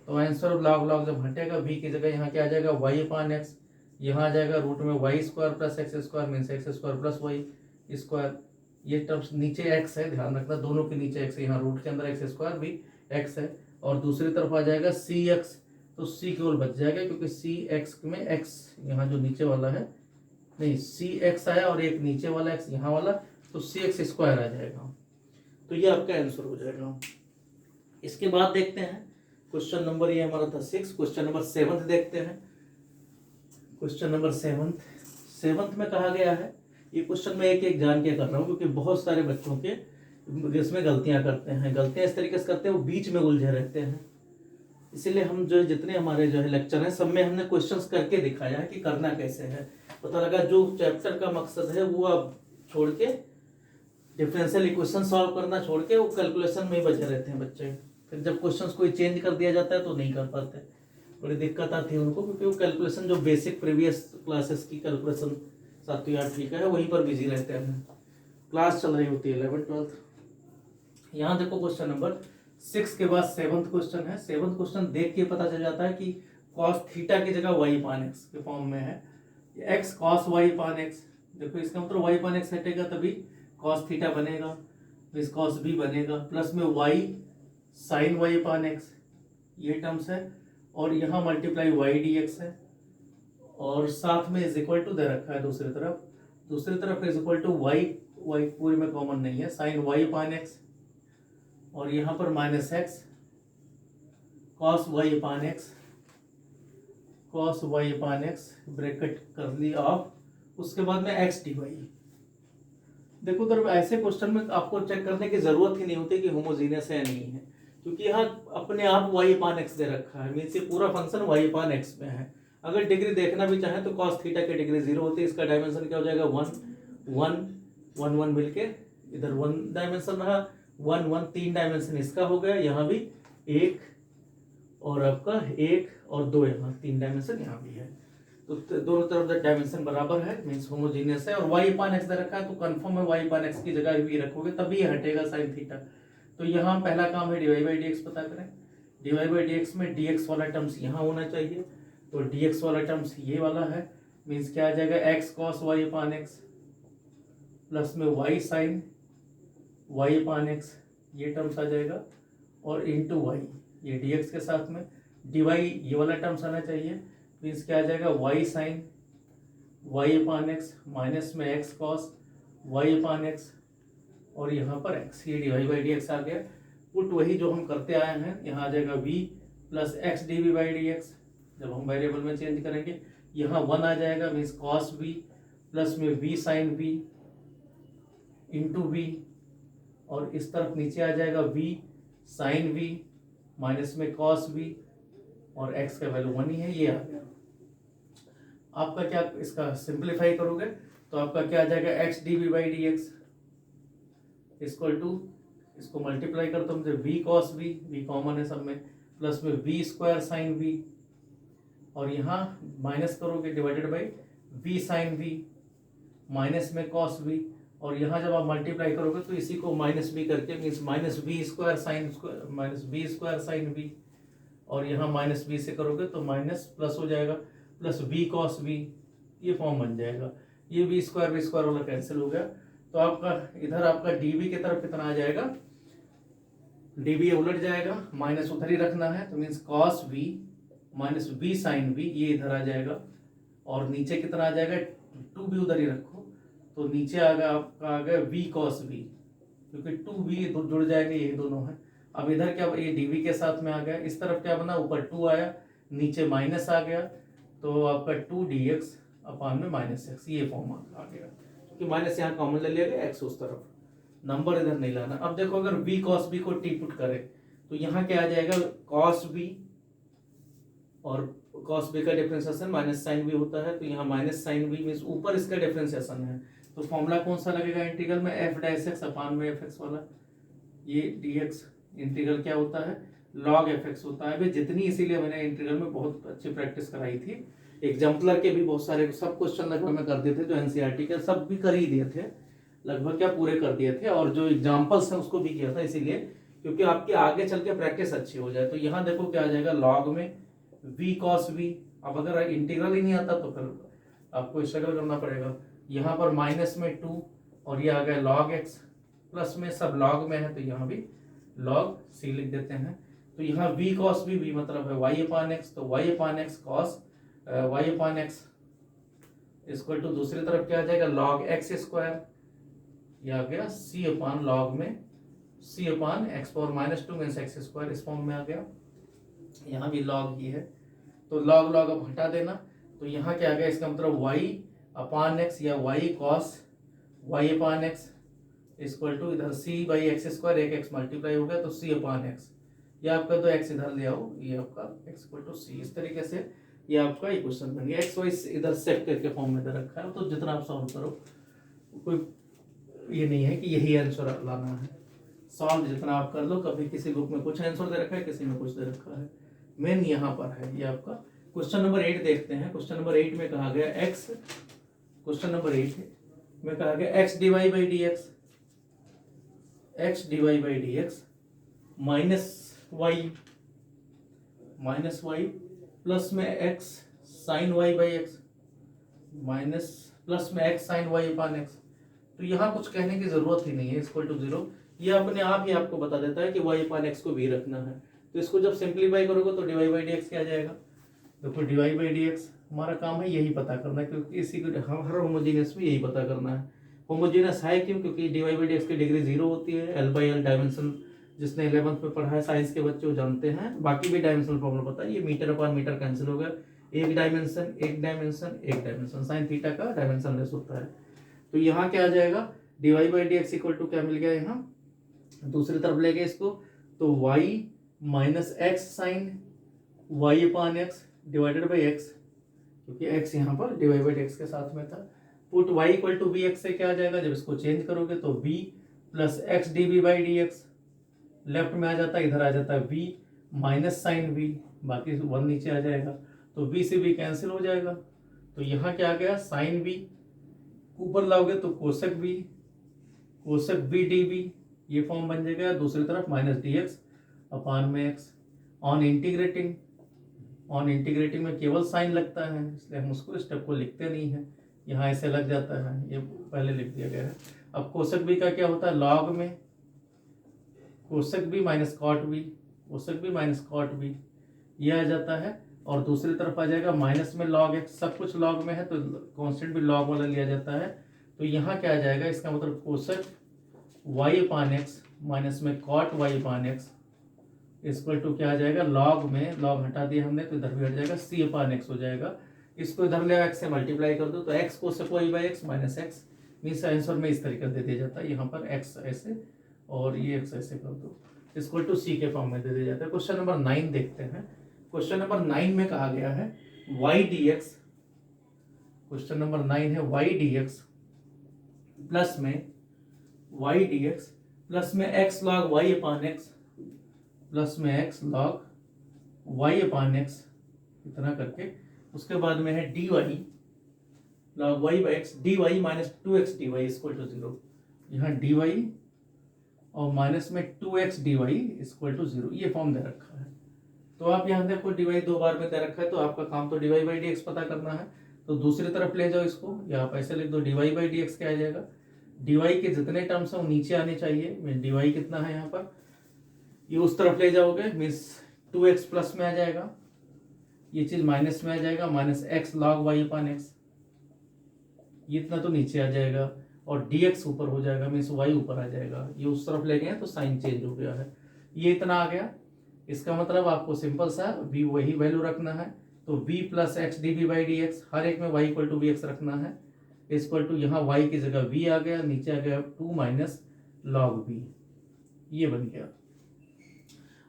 तो आंसर लॉग जब हटेगा v की जगह यहाँ क्या आ जाएगा y अपान एक्स, यहाँ आ जाएगा रूट में y square plus x square means x square plus y square, ये टर्म्स नीचे x है ध्यान रखना, दोनों के नीचे x है, यहाँ रूट के अंदर एक्स स्क्वायर भी x है, और दूसरी तरफ आ जाएगा cx, तो c केवल बच जाएगा क्योंकि cx में x यहाँ जो नीचे वाला है नहीं cx आया और एक नीचे वाला x यहाँ वाला, तो cx स्क्वायर आ जाएगा, तो ये आपका आंसर हो जाएगा। इसके बाद देखते हैं क्वेश्चन नंबर, ये हमारा था 6, क्वेश्चन नंबर 7 देखते हैं। क्वेश्चन नंबर 7 में कहा गया है ये क्वेश्चन मैं एक एक जान के कर रहा हूँ क्योंकि बहुत सारे बच्चों के इसमें गलतियां करते हैं, गलतियां इस तरीके से करते हैं वो बीच में उलझे रहते हैं। इसीलिए हम जो है जितने हमारे जो है लेक्चर हैं सब में हमने क्वेश्चंस करके दिखाया है कि करना कैसे है। पता लगा जो चैप्टर का मकसद है वो अब छोड़ के डिफरेंशियल इक्वेशन सॉल्व करना छोड़ के वो कैलकुलेशन में ही बचे रहते हैं बच्चे। फिर जब क्वेश्चंस कोई चेंज कर दिया जाता है तो नहीं कर पाते, बड़ी दिक्कत आती है उनको, क्योंकि वो कैलकुलेशन जो बेसिक प्रीवियस क्लासेस की कैलकुलेशन 7वीं 8वीं का है वहीं पर बिजी रहते हैं। क्लास चल रही होती है 11th 12th। यहाँ देखो क्वेश्चन नंबर 6 के बाद 7th क्वेश्चन है। 7th क्वेश्चन देख के पता चल जाता है कि कॉस थीटा की जगह वाई पान एक्स के फॉर्म में है। X cos y upon x, देखो इसका मतलब वाई पान एक्स हटेगा तभी कॉस थीटा बनेगा, इस कॉस बी बनेगा, प्लस में Y sine y upon x ये टर्म्स है, और यहाँ मल्टीप्लाई वाई डी एक्स है, और साथ में इज इक्वल टू दे रखा है दूसरी तरफ is equal to y, y पूरी में कॉमन नहीं है, साइन वाई पान एक्स, और यहाँ पर minus x cos y upon x bracket कर ली ऑफ, उसके बाद में एक्स डी वाई। देखो अगर ऐसे क्वेश्चन में आपको चेक करने की जरूरत ही नहीं होती कि होमोजीनियस है या नहीं है, क्योंकि यहाँ अपने आप वाई पान एक्स दे रखा है, मीन्स ये पूरा फंक्शन वाई पान एक्स में है। अगर डिग्री देखना भी चाहें तो कॉस थीटा की डिग्री 0 होती है, इसका डायमेंशन क्या हो जाएगा 1 1 1 1 मिलके इधर 1 डायमेंशन रहा, 1 1 3 डायमेंशन इसका हो गया, यहाँ भी 1 और आपका 1 और 2 यहाँ 3 डायमेंशन यहाँ भी है, तो दोनों तरफ डायमेंशन बराबर है, मीन्स होमोजीनियस है। और वाई पान एक्स दे रखा है तो कंफर्म है वाई पान एक्स की जगह भी रखोगे तभी हटेगा साइन थीटा। तो यहाँ पहला काम है डी बाई डी एक्स पता करें। डी बाई डी एक्स में डी एक्स वाला टर्म्स यहाँ होना चाहिए, तो डी एक्स वाला टर्म्स ये वाला है, मीन्स क्या आ जाएगा x cos y upon x plus में Y sine y upon x ये टर्म्स आ जाएगा, और इंटू वाई ये डी एक्स के साथ में डी वाई ये वाला टर्म्स आना चाहिए, मीन्स क्या आ जाएगा y sine y upon x minus में x cos y upon x, और यहाँ पर एक्स, ये d y by d x आ गया। पुट वही जो हम करते आए हैं, यहाँ आ जाएगा v plus x d v by d x, जब हम वेरिएबल में चेंज करेंगे यहाँ 1 आ जाएगा, मीन्स कॉस v प्लस में v sine v into v, और इस तरफ नीचे आ जाएगा v साइन v माइनस में कॉस v, और x का वैल्यू 1 ही है, ये आ गया। आपका क्या इसका सिंप्लीफाई करोगे तो आपका क्या आ जाएगा x d v by d x equal to, इसको मल्टीप्लाई कर तो मुझे v cos v कॉमन है सब में, प्लस में v स्क्वायर साइन v, और यहाँ माइनस करोगे divided by v sine v minus में cos v, और यहाँ जब आप मल्टीप्लाई करोगे तो इसी को माइनस b करके means minus v square sine v, और यहाँ माइनस b से करोगे तो माइनस प्लस हो जाएगा, प्लस v cos v ये फॉर्म बन जाएगा, ये v स्क्वायर वाला कैंसिल हो गया, तो आपका इधर आपका dv की तरफ कितना आ जाएगा, dv उलट जाएगा, माइनस उधर ही रखना है, तो means cos v minus v sine v ये इधर आ जाएगा, और नीचे कितना आ जाएगा 2v उधर ही रखो, तो नीचे आ गया आपका आ गया v cos v, क्योंकि 2v जुड़ जाएंगे ये दोनों है। अब इधर क्या ये dv के साथ में आ गया, इस तरफ क्या बना ऊपर 2 आया नीचे माइनस आ गया, तो आपका 2dx अपान में माइनस एक्स ये फॉर्म आ गया, क्योंकि माइनस यहाँ कॉमन ले लिया गया, एक्स उस तरफ, नंबर इधर नहीं लाना। अब देखो अगर v cos b को टी पुट करें तो यहाँ क्या आ जाएगा cos b, और cos b का डिफरेंशिएशन माइनस साइन b होता है, तो यहाँ माइनस साइन b मीन्स ऊपर इसका डिफरेंशिएशन है, तो फॉर्मूला कौन सा लगेगा इंटीग्रल में f डैश x अपान में fx वाला, ये dx इंटीग्रल क्या होता है log fx होता है। जितनी इसीलिए मैंने इंटीग्रल में बहुत अच्छी प्रैक्टिस कराई थी, एग्जाम्पलर के भी बहुत सारे सब क्वेश्चन लगभग मैं कर दिए थे, जो एनसीईआरटी के सब भी कर ही दिए थे लगभग, क्या पूरे कर दिए थे, और जो एग्जाम्पल्स हैं उसको भी किया था, इसीलिए क्योंकि आपकी आगे चल के प्रैक्टिस अच्छी हो जाए। तो यहाँ देखो क्या आ जाएगा लॉग में v cos v, अब अगर इंटीग्रल ही नहीं आता तो फिर आपको स्ट्रगल करना पड़ेगा। यहाँ पर माइनस में 2 और ये आ गया log x, प्लस में सब log में है तो यहाँ भी log c लिख देते हैं। तो यहाँ v cos v मतलब है y अपान x, तो y upon x cos y upon x equal to दूसरी तरफ क्या आ जाएगा log x स्क्वायर, यह आ गया c अपान log में c upon x power minus 2 means x square, इस फॉर्म में आ गया। यहाँ भी log ही है तो log अब हटा देना, तो यहाँ क्या आ गया इसका मतलब y अपान x या y cos y upon x equal to इधर सी बाई एक्स स्क्वायर, एक एक्स मल्टीप्लाई हो गया तो सी अपान एक्स, ये आपका तो एक्स इधर ले आओ, ये आपका एक्स इक्वल टू सी। इस तरीके से ये आपका इक्वेशन बन गया। एक्स वाई इधर सेट करके फॉर्म में दे रखा है, तो जितना आप सॉल्व करो कोई ये नहीं है कि यही आंसर लाना है, सॉल्व जितना आप कर लो। कभी किसी बुक में कुछ आंसर दे रखा है, किसी में कुछ दे रखा है, मेन यहाँ पर है ये आपका। क्वेश्चन नंबर 8 देखते हैं। क्वेश्चन नंबर 8 में कहा गया एक्स, क्वेश्चन नंबर 8 में कहा गया x d y by d x, x d y by d x minus y plus में x sine y by x minus plus में x sine y upon x. तो यहाँ कुछ कहने की जरूरत ही नहीं है, इक्वल टू 0। ये अपने आप ही आपको बता देता है कि वाई अपान एक्स को भी रखना है। तो इसको जब सिंप्लीफाई करोगे तो d y by d x क्या आ जाएगा। देखो d y by d x हमारा काम है यही पता करना, क्योंकि इसी को हर होमोजीनियस में यही पता करना है। होमोजीनियस है क्यों, क्योंकि d y by d x की डिग्री 0 होती है। एल बाई एल डायमेंशन जिसने 11th में पढ़ा है साइंस के बच्चे वो जानते हैं। बाकी भी डायमेंशनल फॉर्मूला पता है। ये मीटर अपॉन मीटर कैंसिल हो गया, एक डायमेंशन एक डायमेंशन एक डायमेंशन, साइन थीटा का डायमेंशन लेस होता है। तो यहाँ क्या आ जाएगा, d y by d x equal to क्या मिल गया, यहाँ दूसरी तरफ ले गए इसको तो y minus x sine y upon x divided by x, क्योंकि एक्स यहाँ पर d y by d x के साथ में था। Put y equal to b x से क्या आ जाएगा, जब इसको चेंज करोगे तो b plus x d b by d x, left में आ जाता है, इधर आ जाता है v माइनस साइन v, बाकी 1 नीचे आ जाएगा तो v से v कैंसिल हो जाएगा। तो यहाँ क्या आ गया, साइन v ऊपर लाओगे तो कोसेक v dv, ये फॉर्म बन जाएगा। दूसरी तरफ माइनस डी एक्स अपान में एक्स। ऑन इंटीग्रेटिंग में केवल साइन लगता है, इसलिए हम उसको स्टेप को लिखते नहीं है, यहाँ ऐसे लग जाता है, ये पहले लिख दिया गया है। अब कोसेक v का क्या होता है, लॉग में cosec b minus cot b, cosec b minus cot b, ये आ जाता है। और दूसरी तरफ आ जाएगा माइनस में लॉग एक्स, सब कुछ लॉग में है तो कांस्टेंट भी लॉग वाला लिया जाता है। तो यहाँ क्या आ जाएगा, इसका मतलब cosec y upon x minus में cot y upon x equal to क्या आ जाएगा, लॉग में लॉग हटा दिया हमने तो इधर भी हट जाएगा, सी अपान एक्स हो जाएगा। इसको इधर ले एक्स से मल्टीप्लाई कर दो तो x cosec y by x minus x, means answer में इस तरीके से दे दिया जाता है। यहाँ पर एक्स ऐसे और ये एक्स ऐसे कर दो, इक्वल टू सी के फॉर्म में दे दिया जाता है। क्वेश्चन नंबर 9 देखते हैं। क्वेश्चन नंबर 9 में कहा गया है y d x, question number 9 है वाई डी एक्स प्लस में x log y upon x plus में x log y upon x, इतना करके उसके बाद में है d y log y by x d y minus 2x d y equal to 0। यहाँ डी वाई और माइनस में 2x dy इक्वल टू 0, ये फॉर्म दे रखा है। तो आप यहाँ देखो dy 2 बार में दे रखा है, तो आपका काम तो dy बाई डी एक्स पता करना है। तो दूसरी तरफ ले जाओ इसको, या आप ऐसे लिख दो dy बाई डी एक्स क्या आ जाएगा, dy के जितने टर्म्स हैं वो नीचे आने चाहिए। मीन dy कितना है यहाँ पर, ये उस तरफ ले जाओगे मीन्स 2x प्लस में आ जाएगा, ये चीज माइनस में आ जाएगा, minus x log y upon x, ये इतना तो नीचे आ जाएगा और dx ऊपर हो जाएगा, मीन्स y ऊपर आ जाएगा। ये उस तरफ ले गए तो साइन चेंज हो गया है, ये इतना आ गया। इसका मतलब आपको सिंपल सा v वही वैल्यू रखना है, तो v plus x d b by d x, हर एक में y इक्वल टू bx रखना है। इक्वल टू यहाँ y की जगह v आ गया, नीचे आ गया 2 माइनस लॉग v, ये बन गया।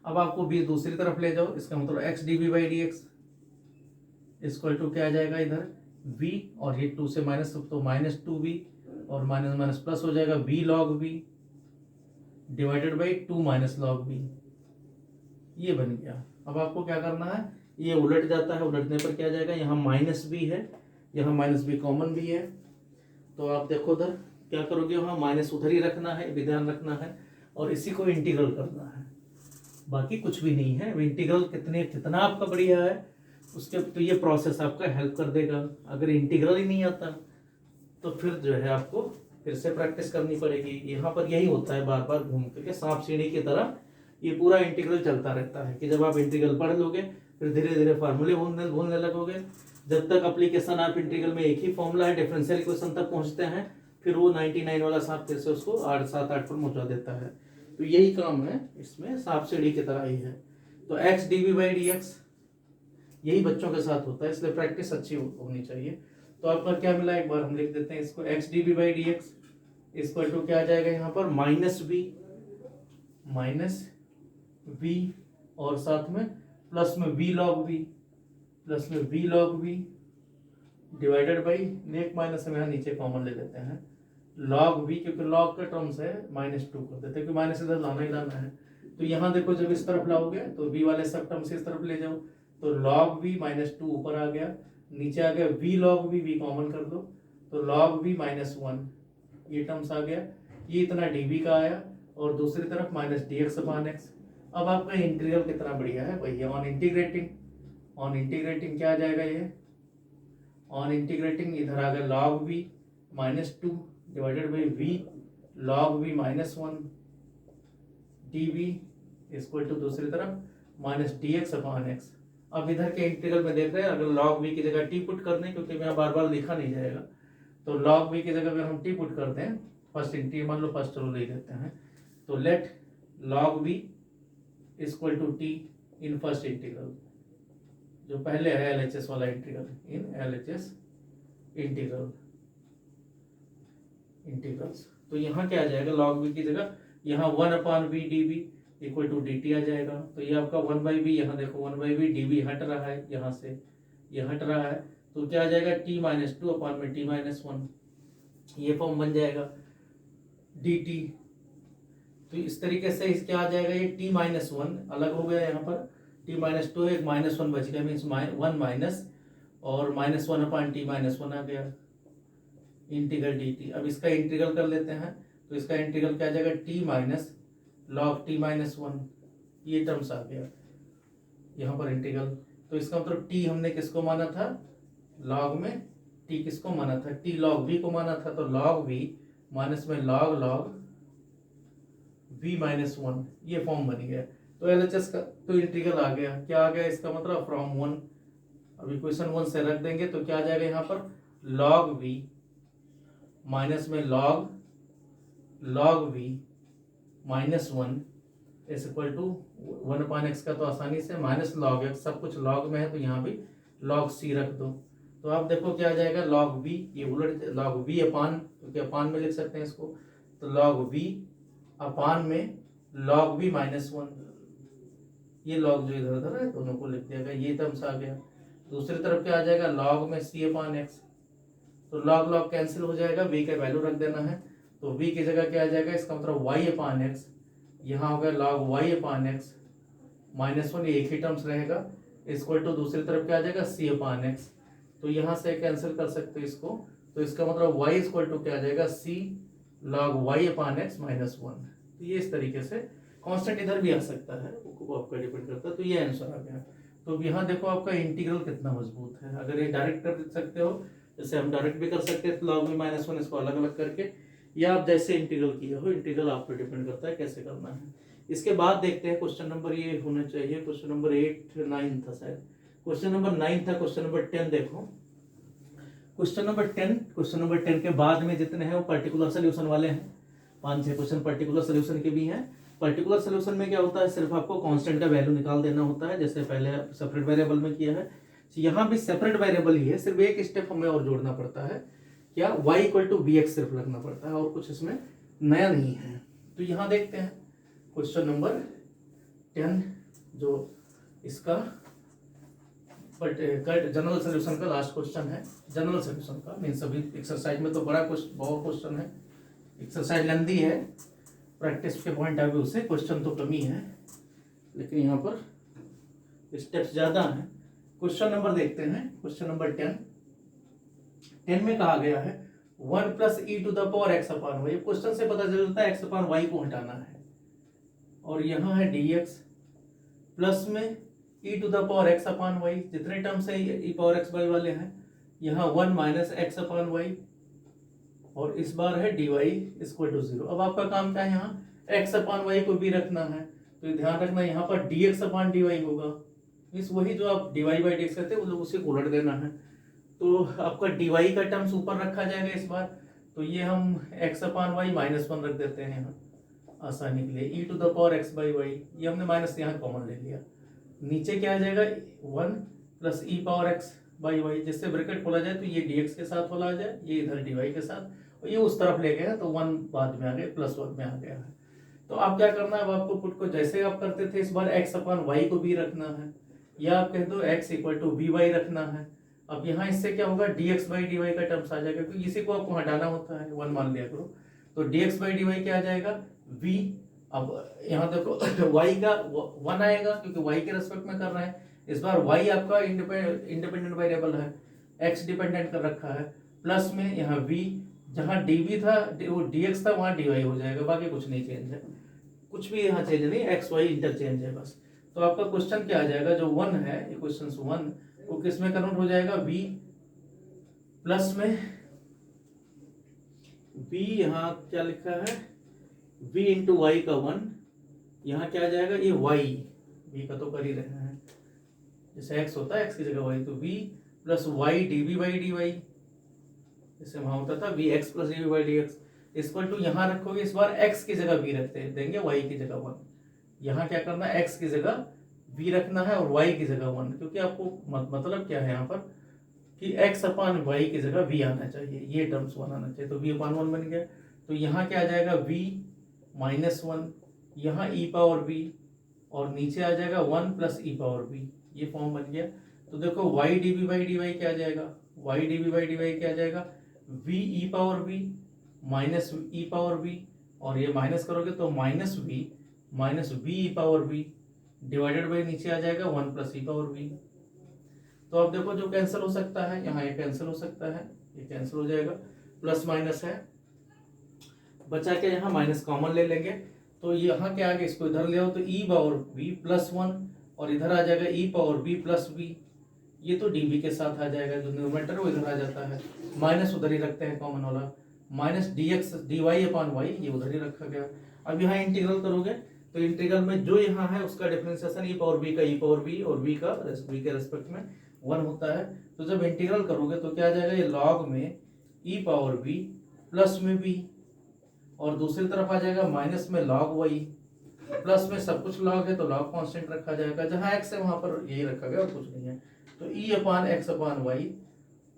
अब आपको v दूसरी तरफ ले जाओ, इसका मतलब x d b by d x equal to क्या आ जाएगा, इधर v और ये 2 से माइनस तो माइनस 2v और माइनस माइनस प्लस हो जाएगा v log v divided by 2 minus log v, ये बन गया। अब आपको क्या करना है, ये उलट जाता है, उलटने पर क्या जाएगा, यहाँ माइनस b है, यहाँ माइनस b कॉमन भी है, तो आप देखो उधर क्या करोगे, वहाँ माइनस उधर ही रखना है, विधान रखना है और इसी को इंटीग्रल करना है, बाकी कुछ भी नहीं है। इंटीग्रल कितना आपका बढ़िया है उसके, तो ये प्रोसेस आपका हेल्प कर देगा। अगर इंटीग्रल ही नहीं आता तो फिर जो है आपको फिर से प्रैक्टिस करनी पड़ेगी। यहाँ पर यही होता है, बार बार घूम करके सांप सीढ़ी की तरह ये पूरा इंटीग्रल चलता रहता है कि जब आप इंटीग्रल पढ़ लोगे फिर धीरे धीरे फार्मूले भूलने लगोगे। जब तक एप्लीकेशन आप इंटीग्रल में एक ही फॉर्मूला है डिफरेंशियल इक्वेशन तक पहुंचते हैं, फिर वो 99 वाला सांप फिर से उसको 8 7 8 पर पहुंचा देता है। तो यही काम है इसमें, सांप सीढ़ी की तरह ही है। तो x d b by d x यही बच्चों के साथ होता है, इसलिए प्रैक्टिस अच्छी होनी चाहिए। तो आपका क्या मिला, एक बार हम लिख देते हैं इसको, x d b by d x equal to क्या आ जाएगा यहाँ पर माइनस वी और साथ में प्लस में v log v divided by नेक माइनस हम यहाँ नीचे कॉमन ले लेते हैं लॉग वी, क्योंकि लॉग का टर्म्स है -2 कर देते हैं, क्योंकि माइनस इधर लाना ही लाना है। तो यहाँ देखो जब इस तरफ लाओगे तो वी वाले सब टर्म्स इस तरफ ले जाओ, तो log v -2 ऊपर आ गया, नीचे आ गया v log v कॉमन कर दो तो log v -1 ये टर्म्स आ गया, ये इतना dv का आया और दूसरी तरफ -dx/x। अब आपका इंटीग्रल कितना बढ़िया है भैया, ऑन इंटीग्रेटिंग क्या आ जाएगा, ये ऑन इंटीग्रेटिंग इधर आ गया log v -2 divided by v log v -1 dv equal to दूसरी तरफ -dx/x। अब इधर के इंटीग्रल में देख रहे हैं, अगर log v की जगह t पुट कर दें, क्योंकि मैं बार बार लिखा नहीं जाएगा, तो log v की जगह अगर हम t पुट कर दें, मान लो फर्स्ट रूल ले लेते हैं, तो let log v equal to t in first integral, जो पहले है LHS वाला इंटीग्रल, इन LHS इंटीग्रल्स। तो यहाँ क्या आ जाएगा, log v की जगह यहाँ 1/v dv equal to dt आ जाएगा। तो ये आपका 1/v, यहाँ देखो 1/v dv हट रहा है, यहाँ से ये हट रहा है, तो क्या आ जाएगा t -2/t-1, ये फॉर्म बन जाएगा dt। तो इस तरीके से इस क्या आ जाएगा, ये t-1 अलग हो गया, यहाँ पर t-2 एक -1 बच गया, मीन्स 1 माइनस और -1/t-1 आ गया इंटीग्रल dt। अब इसका इंटीग्रल कर लेते हैं, तो इसका इंटीग्रल क्या आ जाएगा, t log t-1 ये टर्म्स आ गया यहाँ पर इंटीग्रल। तो इसका मतलब t हमने किसको माना था, log में t किसको माना था, t log v को माना था, तो log v माइनस में log v -1 ये फॉर्म बन गया। तो LHS का तो इंटीग्रल आ गया, क्या आ गया इसका मतलब फ्रॉम 1, अब इक्वेशन 1 से रख देंगे तो क्या आ जाएगा यहाँ पर log v माइनस में log v -1 is equal to 1/x का तो आसानी से -log x, सब कुछ log में है तो यहाँ भी log c रख दो। तो आप देखो क्या आ जाएगा log v, ये उलट log v अपान, क्योंकि अपान में लिख सकते हैं इसको, तो log v अपान में log v -1, ये log जो इधर उधर है दोनों को लिख दिया गया, ये टर्म्स आ गया। दूसरी तरफ क्या आ जाएगा log में c/x, तो log कैंसिल हो जाएगा, v का वैल्यू रख देना है, तो v की जगह क्या आ जाएगा, इसका मतलब y/x, यहाँ हो गया log y/x -1, ये एक ही टर्म्स रहेगा, इक्वल टू दूसरी तरफ क्या आ जाएगा c/x। तो यहाँ से कैंसिल कर सकते हो इसको, तो इसका मतलब y इक्वल टू क्या आ जाएगा, c log y/x -1। तो ये इस तरीके से कांस्टेंट इधर भी आ सकता है, वो आपका डिपेंड करता है। तो ये आंसर आ गया। तो यहाँ देखो आपका इंटीग्रल कितना मजबूत है, अगर ये डायरेक्ट कर सकते हो, जैसे हम डायरेक्ट भी कर सकते हैं log v -1 इसको अलग अलग करके, या आप जैसे इंटीग्रल किए हो, इंटीग्रल आप पे डिपेंड करता है कैसे करना है। इसके बाद देखते हैं क्वेश्चन नंबर, ये होना चाहिए क्वेश्चन नंबर 8 9 था शायद, क्वेश्चन नंबर 9 था, क्वेश्चन नंबर 10 देखो। क्वेश्चन नंबर 10 के बाद में जितने हैं वो पर्टिकुलर सोल्यूशन वाले हैं, 5-6 क्वेश्चन पर्टिकुलर सोल्यूशन के भी हैं। पर्टिकुलर सोल्यूशन में क्या होता है, सिर्फ आपको कांस्टेंट का वैल्यू निकाल देना होता है, जैसे पहले सेपरेट वेरिएबल में किया है। यहाँ भी सेपरेट वेरिएबल ही है, सिर्फ एक स्टेप हमें और जोड़ना पड़ता है, क्या y = vx सिर्फ लगना पड़ता है, और कुछ इसमें नया नहीं है। तो यहाँ देखते हैं क्वेश्चन नंबर 10, जो इसका जनरल सोल्यूशन का लास्ट क्वेश्चन है, जनरल सोल्यूशन का मीन सभी एक्सरसाइज में तो बहुत क्वेश्चन है, एक्सरसाइज लेंदी है, प्रैक्टिस के पॉइंट ऑफ व्यू से क्वेश्चन तो कमी है, लेकिन यहाँ पर स्टेप्स ज़्यादा हैं। क्वेश्चन नंबर देखते हैं, क्वेश्चन नंबर 10 में कहा गया है 1 + e⁻x/y। क्वेश्चन से पता चलता है x/y को हटाना है, और यहाँ है dx प्लस में e⁻x/y, जितने टर्म्स है e⁻x/y वाले हैं, यहाँ 1 - x/y, और इस बार है dy = 0। अब आपका काम क्या है, यहाँ x/y को भी रखना है, तो ध्यान रखना यहाँ पर dx/dy होगा, इस वही जो आप dy/dx कहते हैं वो उसे उलट देना है। तो आपका dy का टर्म्स ऊपर रखा जाएगा इस बार, तो ये हम x/y -1 रख देते हैं यहाँ आसानी के लिए, e⁻x/y, ये हमने माइनस यहाँ कॉमन ले लिया। नीचे क्या आ जाएगा 1 + e⁻x/y, जिससे ब्रैकेट खोला जाए तो ये dx के साथ खोला जाए, ये इधर dy के साथ, ये उस तरफ ले गए हैं तो 1 बाद में आ गए, +1 में आ गया है। तो आप क्या करना है, अब आपको पुट को जैसे आप करते थे इस बार x अपान वाई को भी रखना है, या आप कह दो x equal to b y रखना है। अब यहाँ इससे क्या होगा, dx बाई डी वाई का टर्म्स आ जाएगा, क्योंकि इसी को आपको हटाना होता है, 1 मान लिया करो। तो dx बाई डी वाई क्या आ जाएगा, v। अब यहाँ देखो y का 1 आएगा, क्योंकि y के रेस्पेक्ट में कर रहे हैं। इस बार y आपका इंडिपेंडेंट वेरिएबल है, x डिपेंडेंट कर रखा है, प्लस में यहाँ v, जहाँ dv था वो dx था, वहाँ dy हो जाएगा, बाकी कुछ नहीं चेंज है, कुछ भी यहाँ चेंज नहीं, x y इंटरचेंज है बस। तो आपका क्वेश्चन क्या आ जाएगा, जो 1 है, ये क्वेश्चन 1 वो किस में कन्वर्ट हो जाएगा, v प्लस में v, यहाँ क्या लिखा है v इंटू वाई का 1, यहाँ क्या आ जाएगा, ये y, v का तो कर ही रहे हैं, जैसे x होता है x की जगह y, तो v plus y dv by d y, जैसे वहां होता था v x plus dv by d x, equal to यहाँ रखोगे, इस बार x की जगह v रखते देंगे, y की जगह 1। यहाँ क्या करना है, x की जगह v रखना है और y की जगह 1, क्योंकि आपको मतलब क्या है यहाँ पर कि x अपान y की जगह v आना चाहिए, ये टर्म्स 1 आना चाहिए, तो v अपान 1 बन गया। तो यहाँ क्या आ जाएगा, v माइनस 1, यहाँ e पावर v, और नीचे आ जाएगा 1 प्लस e पावर v, ये फॉर्म बन गया। तो देखो y dv by d y क्या आ जाएगा, y dv by d y क्या आ जाएगा, v e power v minus e power v, और ये माइनस करोगे तो minus v e power v divided by नीचे आ जाएगा 1 प्लस e पावर v। तो अब देखो जो कैंसिल हो सकता है, यहाँ ये कैंसिल हो सकता है, ये कैंसिल हो जाएगा, प्लस माइनस है, बचा के यहाँ माइनस कॉमन ले लेंगे, तो यहाँ क्या आगे, इसको इधर ले आओ तो e पावर v प्लस 1, और इधर आ जाएगा e power v plus v, ये तो dv के साथ आ जाएगा, जो न्यूमरेटर वो इधर आ जाता है, माइनस उधर ही रखते हैं कॉमन वाला, माइनस dx dy अपान y, ये उधर ही रखा गया। अब यहाँ इंटीग्रल करोगे तो इंटीग्रल में जो यहाँ है उसका डिफरेंशिएशन e पावर b का e पावर b और v का v के रेस्पेक्ट में 1 होता है। तो जब इंटीग्रल करोगे तो क्या आ जाएगा, ये लॉग में e पावर v प्लस में v, और दूसरी तरफ आ जाएगा माइनस में लॉग y, प्लस में सब कुछ लॉग है तो लॉग कांस्टेंट रखा जाएगा, जहाँ x है वहां पर यही रखा गया और कुछ नहीं है। तो e upon x upon y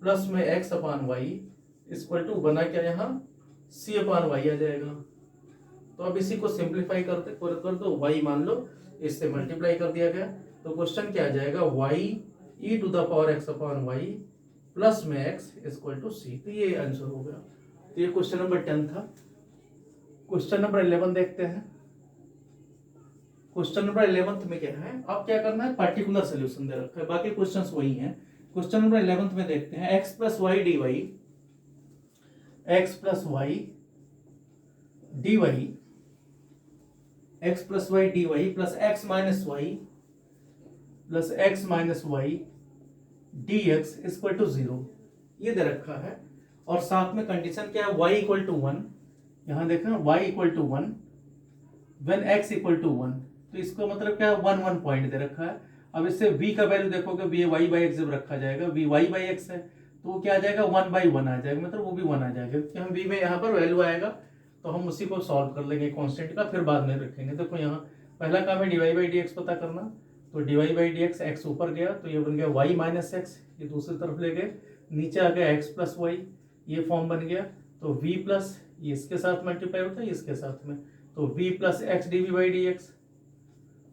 plus में x upon y equal to बना क्या, यहाँ c अपान वाई आ जाएगा। तो अब इसी को सिंप्लीफाई कर दो, y मान लो इससे मल्टीप्लाई कर दिया गया, तो क्वेश्चन क्या आ जाएगा, y e to the power x upon y plus में x इक्वल टू c। तो ये आंसर हो गया। तो ये क्वेश्चन नंबर 10 था। क्वेश्चन नंबर 11 देखते हैं। क्वेश्चन नंबर 11 में क्या है, अब क्या करना है, पार्टिकुलर सोल्यूशन दे रखा है, बाकी क्वेश्चंस वही हैं। क्वेश्चन नंबर 11 में देखते हैं, x plus y d y, x plus y d y, x plus y d y plus x minus y plus x minus y d x equal to 0, ये दे रखा है। और साथ में कंडीशन क्या है, y इक्वल टू 1, यहाँ देखना y equal to 1 when x equal to 1, तो इसको मतलब क्या है, 1 1 पॉइंट दे रखा है। अब इससे v का वैल्यू देखोगे, v y बाई एक्स जब रखा जाएगा, v y बाई एक्स है तो वो क्या आ जाएगा, 1 बाई 1 आ जाएगा, मतलब वो भी 1 आ जाएगा, क्योंकि हम v में यहाँ पर वैल्यू आएगा तो हम उसी को सॉल्व कर लेंगे कांस्टेंट का, फिर बाद में रखेंगे। देखो यहाँ पहला काम है d y by d x पता करना, तो d y by d x, x ऊपर गया तो ये बन गया y माइनस एक्स, ये दूसरी तरफ ले गए, नीचे आ गया x प्लस वाई, ये फॉर्म बन गया। तो v प्लस ये इसके साथ मल्टीप्लाई होता है इसके साथ में, तो v plus x d v by d x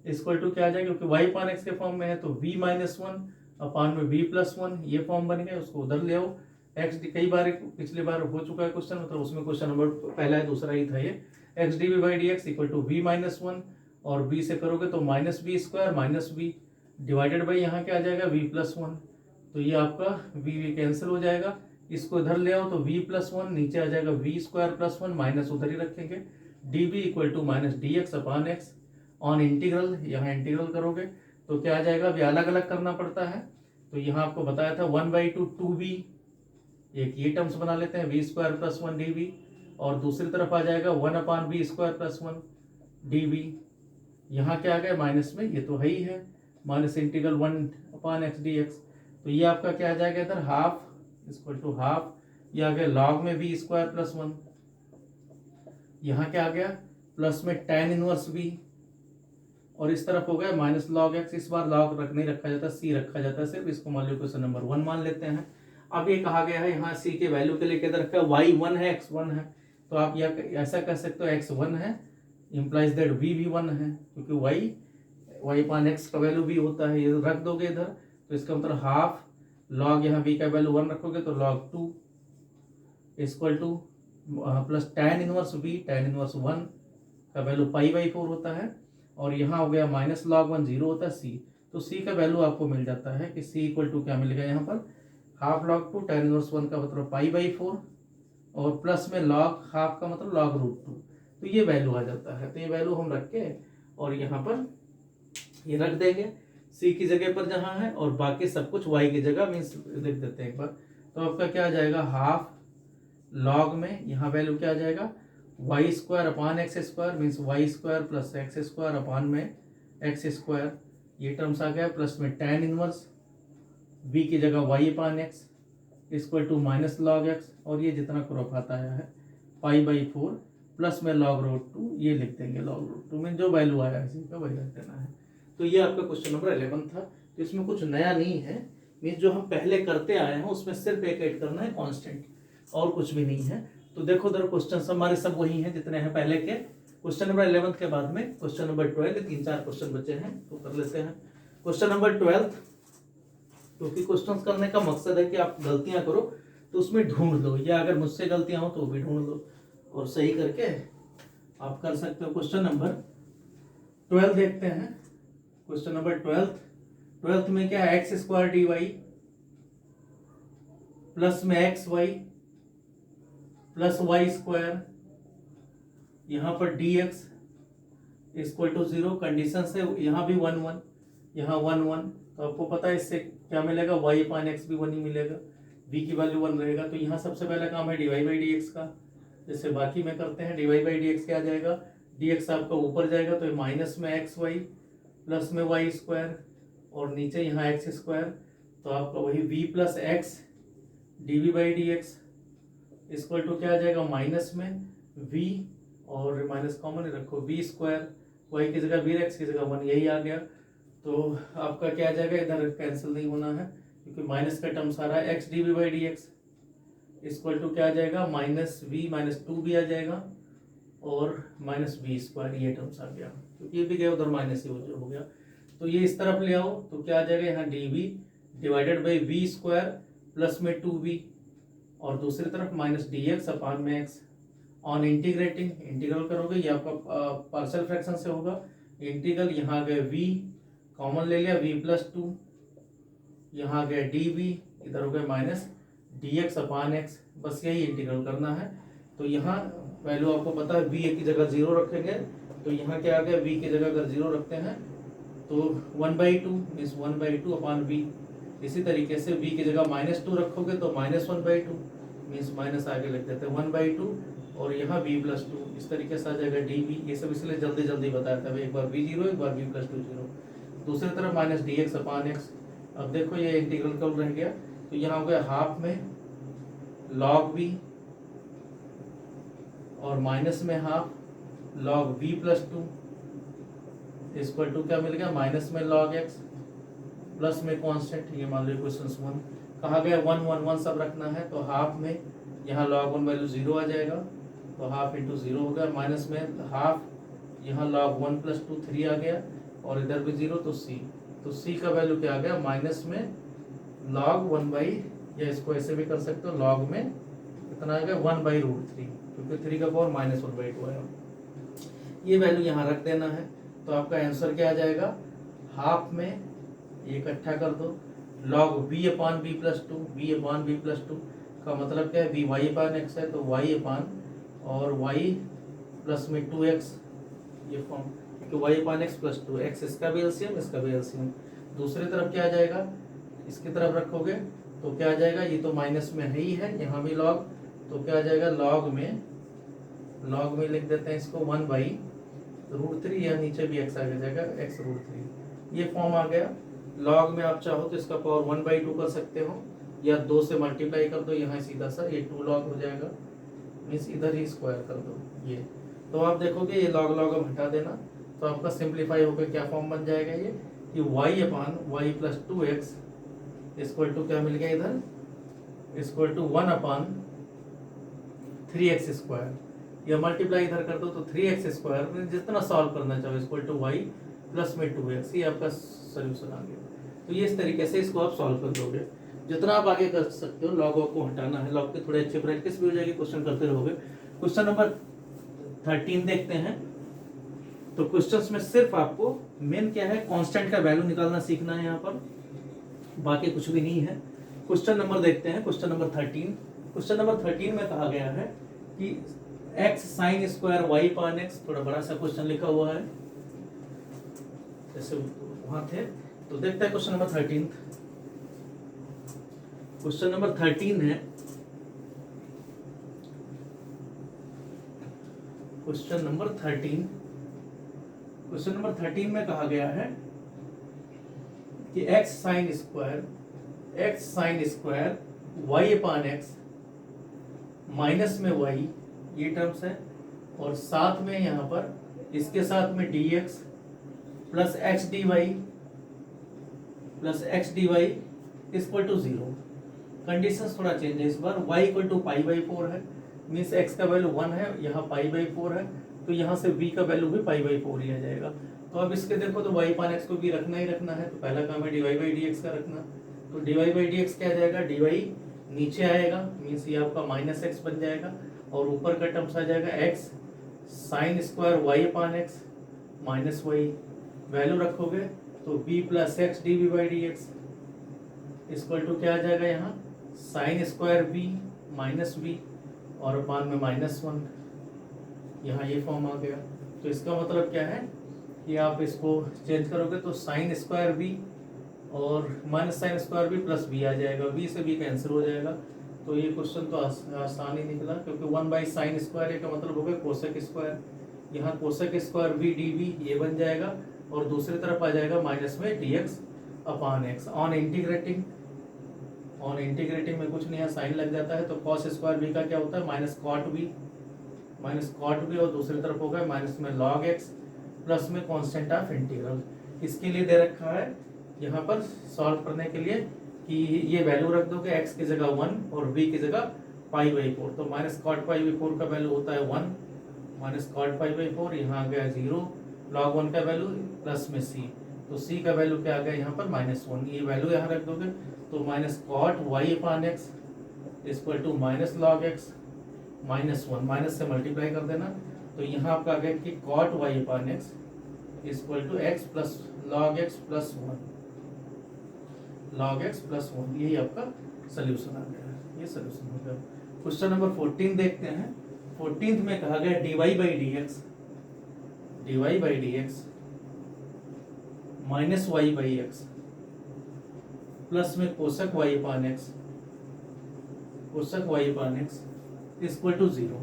equal to क्या आ जाएगा, क्योंकि y अपान x के फॉर्म में है तो v माइनस 1 अपान में v प्लस 1, ये फॉर्म बन गया। उसको उधर ले आओ, x कई बार पिछली बार हो चुका है क्वेश्चन, मतलब उसमें क्वेश्चन नंबर पहला है दूसरा ही था ये, x d v by d x equal to v minus 1, और b से करोगे तो minus b square minus b divided by यहाँ क्या आ जाएगा, v प्लस 1, तो ये आपका v कैंसिल हो जाएगा। इसको इधर ले आओ तो v प्लस 1, नीचे आ जाएगा v स्क्वायर प्लस 1, माइनस उधर ही रखेंगे, dv equal to minus d x upon x on integral, यहाँ इंटीग्रल करोगे तो क्या आ जाएगा, अभी अलग अलग करना पड़ता है। तो यहाँ आपको बताया था 1/2 2v, एक ये टर्म्स बना लेते हैं, v स्क्वायर प्लस 1 dv, और दूसरी तरफ आ जाएगा 1 अपान v स्क्वायर प्लस 1 dv, यहाँ क्या आ गया माइनस में, ये तो है ही है, माइनस इंटीग्रल 1 अपान एक्स डी एक्स, तो ये आपका क्या आ जाएगा इधर हाफ इक्वल टू हाफ, ये आ गया लॉग में v स्क्वायर प्लस 1, यहाँ क्या आ गया प्लस में tan इनवर्स v, और इस तरफ हो गया माइनस लॉग एक्स, इस बार लॉग नहीं रखा जाता, सी रखा जाता है सिर्फ, इसको मान लो क्वेश्चन नंबर 1 मान लेते हैं। अब ये कहा गया है यहाँ सी के वैल्यू के लिए क्या रखा है, y1 है x1 है, तो आप यह ऐसा कह सकते हो x1 है इम्प्लाइज दैट v भी 1 है, क्योंकि y पान x का वैल्यू भी होता है, ये रख दोगे इधर, तो इसका मतलब हाफ लॉग यहाँ v का वैल्यू 1 रखोगे तो log 2 equal two plus tan inverse v, tan inverse 1 का वैल्यू π/4 होता है, और यहाँ हो गया माइनस log 1 0 होता है c, तो c का वैल्यू आपको मिल जाता है कि c इक्वल टू क्या मिलेगा यहाँ पर, हाफ log 2 tan इनवर्स 1 का मतलब π/4 और प्लस में log हाफ का मतलब log √2, तो ये वैल्यू आ जाता है। तो ये वैल्यू हम रख के और यहाँ पर ये रख देंगे c की जगह पर जहाँ है, और बाकी सब कुछ y की जगह मीन्स लिख देते हैं एक बार, तो आपका क्या आ जाएगा, हाफ लॉग में यहाँ वैल्यू क्या आ जाएगा, y square upon x square means y square plus x square upon में एक्स स्क्वायर, ये टर्म्स आ गया, प्लस में tan इनवर्स v की जगह y upon x equal to minus log x, और ये जितना क्रॉप आता है π/4 प्लस में log √2, ये लिख देंगे log √2 में जो वैल्यू आया है इसी का वही रख देना है। तो ये आपका क्वेश्चन नंबर 11 था। तो इसमें कुछ नया नहीं है, मीन्स जो हम पहले करते आए हैं उसमें सिर्फ एक ऐड करना है कांस्टेंट, और कुछ भी नहीं है। तो देखो उधर क्वेश्चन हमारे सब वही हैं जितने हैं पहले के। क्वेश्चन नंबर 11 के बाद में क्वेश्चन नंबर 12, 3-4 क्वेश्चन बचे हैं तो कर लेते हैं। क्वेश्चन नंबर 12, क्योंकि क्वेश्चन करने का मकसद है कि आप गलतियां करो तो उसमें ढूंढ लो, या अगर मुझसे गलतियां हो तो भी ढूंढ लो और सही करके आप कर सकते हो। क्वेश्चन नंबर 12 देखते हैं। क्वेश्चन नंबर 12 में क्या है, x square d y plus में x y plus y square, यहाँ पर d x equal to 0, condition से यहाँ भी 1 1, यहाँ 1 1, तो आपको पता है इससे क्या मिलेगा, y अपान एक्स भी 1 ही मिलेगा, v की वैल्यू 1 रहेगा। तो यहाँ सबसे पहला काम है dy/dx का, जैसे बाकी में करते हैं। dy/dx क्या आ जाएगा, dx आपका ऊपर जाएगा तो माइनस में एक्स वाई प्लस में वाई स्क्वायर, और नीचे यहाँ एक्स स्क्वायर, तो आपका वही v plus x dv/dx equal to क्या आ जाएगा, माइनस में v और माइनस कॉमन रखो, v स्क्वायर, y की जगह v, x की जगह 1, यही आ गया। तो आपका क्या आ जाएगा, इधर कैंसिल नहीं होना है क्योंकि माइनस का टर्म्स आ रहा है, x dv/dx इक्वल टू क्या आ जाएगा, माइनस v माइनस 2b आ जाएगा, और माइनस v स्क्वायर, ये टर्म्स आ गया क्योंकि ये भी गया उधर माइनस ही हो गया। तो ये इस तरफ ले आओ तो क्या आ जाएगा, यहाँ dv divided by v square plus में 2b, और दूसरी तरफ माइनस dx अपान में x, ऑन इंटीग्रेटिंग इंटीग्रल करोगे ये आपका पार्शियल फ्रैक्शन से होगा। इंटीग्रल यहाँ गए v कॉमन ले लिया, v प्लस 2, यहाँ गए dv, इधर हो गए माइनस dx अपान x, बस यही इंटीग्रल करना है। तो यहाँ वैल्यू आपको पता है v की जगह 0 रखेंगे, तो यहाँ क्या आ गया, v की जगह अगर 0 रखते हैं तो 1/2 मीन्स 1/2 अपान v। इसी तरीके से v की जगह -2 रखोगे तो -1/2 मीन्स माइनस आगे लिख देते हैं 1/2, और यहाँ v प्लस 2, इस तरीके से आ जाएगा dv। ये सब इसलिए जल्दी जल्दी बताया था, एक बार v 0 एक बार v प्लस 2 0, दूसरी तरफ माइनस dx अपान x। अब देखो ये इंटीग्रल कब रह गया, तो यहाँ हो गया हाफ में log v और माइनस में half log v plus 2 equal to क्या मिल गया, माइनस में log x प्लस में कांस्टेंट, ये मान लो क्वेश्चन 1 कहा गया 1 1 1 सब रखना है, तो हाफ में यहाँ log 1 वैल्यू 0 आ जाएगा, तो हाफ इंटू 0 हो गया, माइनस में हाफ यहाँ log 1 प्लस 2 3 आ गया, और इधर भी 0 तो c, तो c का वैल्यू क्या आ गया, माइनस में log 1 या इसको ऐसे भी कर सकते हो, log में कितना आएगा 1/√3, क्योंकि 3 का पावर -1/2 आया, ये वैल्यू यहाँ रख देना है। तो आपका आंसर क्या आ जाएगा, हाफ में ये इकट्ठा कर दो, log v अपान b प्लस 2, v अपान b प्लस 2 का मतलब क्या है, v y अपान x है तो y अपान और y प्लस में 2x, ये फॉर्म, क्योंकि y upon x plus 2, x इसका भी एलसीएम इसका भी एलसीएम। दूसरी तरफ क्या आ जाएगा, इसकी तरफ रखोगे तो क्या आ जाएगा, ये तो माइनस में है ही है, यहाँ भी log, तो क्या आ जाएगा, log में लिख देते हैं इसको 1/√3, या नीचे भी x आगे जाएगा x√3, ये फॉर्म आ गया। log में आप चाहो तो इसका पावर 1/2 कर सकते हो, या 2 से मल्टीप्लाई कर दो, यहाँ सीधा सा ये 2 log हो जाएगा, मीन्स इधर ही स्क्वायर कर दो ये, तो आप देखोगे ये log अब हटा देना, तो आपका सिंप्लीफाई होकर क्या फॉर्म बन जाएगा ये, कि y upon y plus 2x equal to क्या मिल गया इधर इक्वल टू 1/3x²। या मल्टीप्लाई इधर कर दो तो 3x² में जितना सॉल्व करना चाहो इक्वल टू y प्लस में 2x, ये आपका सोल्यूशन आ गया। तो ये इस तरीके से इसको आप सॉल्व कर दोगे। जितना आप आगे कर सकते हो, लॉग को हटाना है, लॉग के थोड़े अच्छे प्रैक्टिस भी हो जाएगी, क्वेश्चन करते रहोगे। क्वेश्चन नंबर 13 देखते हैं। तो क्वेश्चंस में सिर्फ आपको मेन क्या है, कांस्टेंट का वैल्यू निकालना सीखना है यहाँ पर, बाकी कुछ भी नहीं है। क्वेश्चन नंबर देखते हैं, क्वेश्चन नंबर 13। क्वेश्चन नंबर 13 में कहा गया है कि x sin square y upon x, थोड़ा बड़ा सा क्वेश्चन लिखा हुआ है जैसे वहां थे। तो देखते हैं क्वेश्चन नंबर 13। क्वेश्चन नंबर 13 है, क्वेश्चन नंबर 13। क्वेश्चन नंबर 13 में कहा गया है कि x sin square y upon x minus में y, ये टर्म्स है, और साथ में यहाँ पर इसके साथ में dx plus x dy equal to 0। Conditions थोड़ा चेंज है इस बार। y इक्वल टू π/4 है, मीन्स x का वैल्यू 1 है, यहाँ π/4 है, तो यहाँ से v का वैल्यू भी π/4 लिया जाएगा। तो अब इसके देखो तो y पान x को भी रखना ही रखना है, तो पहला काम है dy/dx का रखना। तो dy/dx क्या आ जाएगा, dy नीचे आएगा, मीन्स ये आपका -x बन जाएगा, और ऊपर का टर्म्स आ जाएगा x sin square y upon x minus y, value रखोगे तो b plus x dv/dx equal to क्या आ जाएगा, यहाँ sin square b minus b और अपान में -1, यहाँ ये फॉर्म आ गया। तो इसका मतलब क्या है कि आप इसको चेंज करोगे तो sin स्क्वायर b और minus sine square b plus b आ जाएगा, b से b कैंसिल हो जाएगा। तो ये क्वेश्चन तो आसान ही निकला, क्योंकि 1/sin स्क्वायर का मतलब हो गया कोसेक स्क्वायर, यहाँ कोसेक स्क्वायर b dv ये बन जाएगा, और दूसरी तरफ आ जाएगा माइनस में dx upon x। On integrating में कुछ नहीं है, साइन लग जाता है, तो cos स्क्वायर b का क्या होता है, माइनस कॉट b, और दूसरी तरफ होगा माइनस में log x प्लस में कांस्टेंट ऑफ इंटीग्रल। इसके लिए दे रखा है यहाँ पर सॉल्व करने के लिए कि ये वैल्यू रख दोगे, x की जगह 1 और b की जगह π/4। तो माइनस कॉट π/4 का वैल्यू होता है 1, माइनस कॉट π/4, यहाँ आ गया 0, log 1 का वैल्यू प्लस में c, तो c का वैल्यू क्या आ गया यहाँ पर -1, ये वैल्यू यहाँ रख दोगे तो minus cot y upon x equal to minus log x -1, minus से मल्टीप्लाई कर देना, तो यहाँ आपका आ गया कि cot y upon x equal to x plus log x plus 1, log x plus 1, यही आपका सोल्यूशन आ गया है, ये सोल्यूशन हो गया। क्वेश्चन नंबर 14 देखते हैं। 14 में कहा गया dy/dx माइनस y/x प्लस में cosec y upon x equal to 0,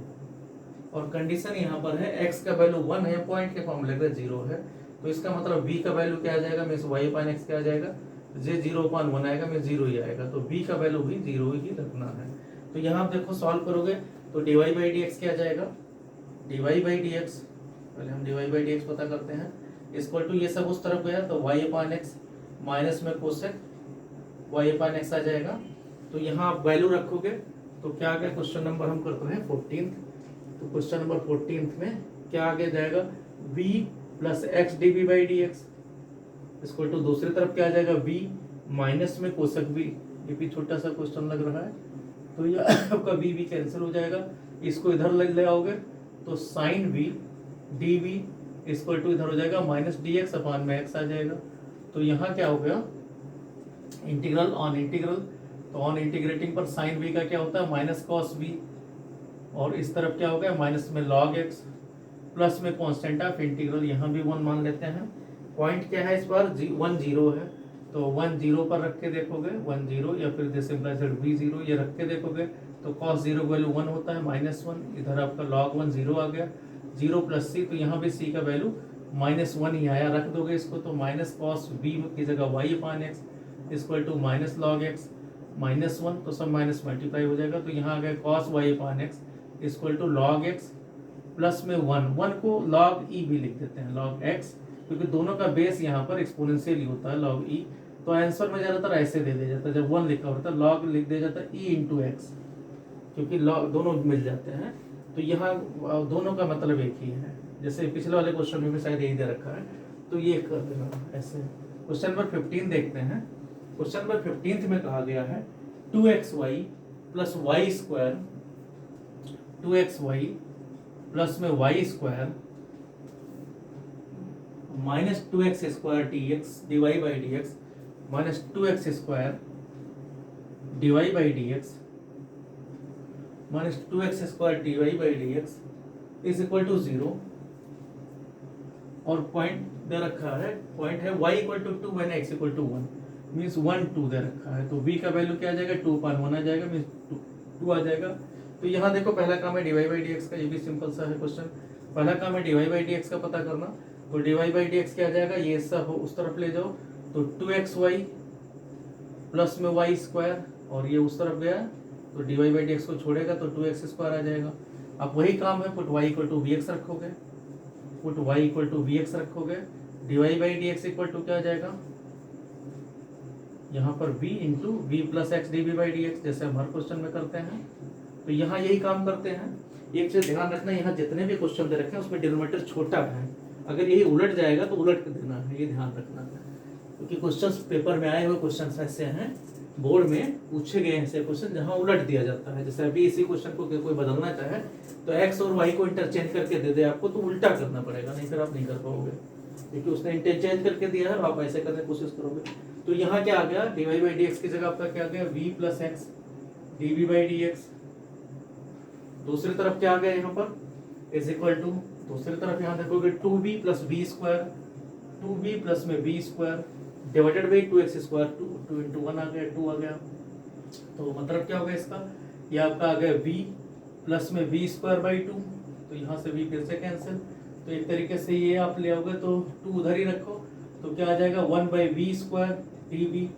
और कंडीशन यहाँ पर है x का वैल्यू 1 है, पॉइंट के फॉर्मूले का 0 है, तो इसका मतलब b का वैल्यू क्या आ जाएगा, मीन्स y अपान x क्या आ जाएगा, जे 0/1 आएगा, मीन्स 0 ही आएगा, तो b का वैल्यू भी 0 ही रखना है। तो यहाँ आप देखो सॉल्व करोगे तो dy/dx क्या आ जाएगा, dy/dx, पहले हम dy/dx पता करते हैं, इक्वल टू ये सब उस तरफ गया तो y अपान x माइनस में कोसेक y अपान x आ जाएगा। तो यहाँ आप वैल्यू रखोगे तो क्या आ गया, क्वेश्चन नंबर हम करते हैं 14। तो क्वेश्चन नंबर 14 में क्या आगे जाएगा, b plus x dv/dx equal to दूसरी तरफ क्या आ जाएगा, b माइनस में कोसेक b, ये भी छोटा सा क्वेश्चन लग रहा है, तो ये आपका b भी कैंसिल हो जाएगा, इसको इधर ले आओगे तो sine b dv equal to इधर हो जाएगा माइनस dx अपान में x आ जाएगा। तो यहाँ क्या हो गया, इंटीग्रल ऑन इंटीग्रल, तो ऑन इंटीग्रेटिंग पर साइन b का क्या होता है, माइनस कॉस b, और इस तरफ क्या हो गया, माइनस में log x प्लस में कांस्टेंट ऑफ इंटीग्रल, यहाँ भी 1 मान लेते हैं। पॉइंट क्या है इस बार, 1 0 है, तो 1 0 पर रख के देखोगे 1 0, या फिर जैसे v 0 ये रख के देखोगे तो cos 0 वैल्यू 1 होता है, -1, इधर आपका log 1 0 आ गया, 0 प्लस c, तो यहाँ भी c का वैल्यू -1 ही आया, रख दोगे इसको तो माइनस कॉस b की जगह y upon x equal to minus log x -1, तो सब माइनस मल्टीप्लाई हो जाएगा, तो यहाँ आ गया cos y upon x equal to log x plus में 1 को log e भी लिख देते हैं, log x, क्योंकि दोनों का बेस यहाँ पर एक्सपोनेंशियल ही होता है, log e तो आंसर में ज़्यादातर ऐसे दे दिया जाता है, जब 1 लिखा होता है लॉग लिख दिया जाता है ई इंटू एक्स, क्योंकि लॉग दोनों मिल जाते हैं। तो यहाँ दोनों का मतलब एक ही है, जैसे पिछले वाले क्वेश्चन में भी शायद यही दे रखा है, तो ये कर देना ऐसे। क्वेश्चन नंबर 15 देखते हैं। क्वेश्चन नंबर 15 में कहा गया है 2xy plus y square, 2xy plus में y square minus 2x square dx dy by d x minus 2x square dy by d x minus 2x square dy by d x is equal to 0। और point दे रखा है, point है y equal to 2 and x equal to 1, means 1 2 दे रखा है। तो v का वैल्यू क्या आ जाएगा 2/1 आ जाएगा, मीन्स 2 आ जाएगा। तो यहाँ देखो पहला काम है dy बाई डी एक्स का, ये भी सिंपल सा है क्वेश्चन। पहला काम है dy बाई डी एक्स का पता करना, तो dy बाई डी एक्स क्या आ जाएगा, ये सब उस तरफ ले जाओ, तो 2xy प्लस में वाई स्क्वायर, और ये उस तरफ गया तो dy बाई डी एक्स को छोड़ेगा तो 2x स्क्वायर आ जाएगा। अब वही काम है, put y equal to v x रखोगे, put y equal to v x रखोगे, dy by d x equal to क्या आ जाएगा, यहाँ पर v into v plus x d v by d x, जैसे हम हर क्वेश्चन में करते हैं। तो यहाँ यही काम करते हैं। एक चीज ध्यान रखना, यहाँ जितने भी क्वेश्चन दे रखे हैं उसमें डिनोमिनेटर छोटा है, अगर यही उलट जाएगा तो उलट कर देना है, ये ध्यान रखना है, क्योंकि क्वेश्चंस पेपर में आए हुए क्वेश्चंस ऐसे हैं, बोर्ड में पूछे गए ऐसे क्वेश्चन जहाँ उलट दिया जाता है। जैसे अभी इसी क्वेश्चन को कोई बदलना चाहे तो x और y को इंटरचेंज करके दे दे आपको, तो उल्टा करना पड़ेगा, नहीं फिर आप नहीं कर पाओगे, क्योंकि उसने इंटरचेंज करके दिया है और आप ऐसे करने की कोशिश करोगे। तो यहाँ क्या आ गया, dy बाई डी एक्स की जगह आपका क्या आ गया, v plus x d v by d x. दूसरी तरफ क्या आ गया यहाँ पर, इज इक्वल टू, दूसरी तरफ यहाँ देखोगे 2b plus b square, 2b plus में b square divided by 2x square, 2 into 1 आ गया, 2 आ गया। तो मतलब क्या होगा इसका, ये आपका आ गया v प्लस में बी स्क्वायर बाई 2, तो यहाँ से v फिर से कैंसिल। तो एक तरीके से ये आप ले आओगे तो 2 उधर ही रखो, तो क्या आ जाएगा 1 by v square d v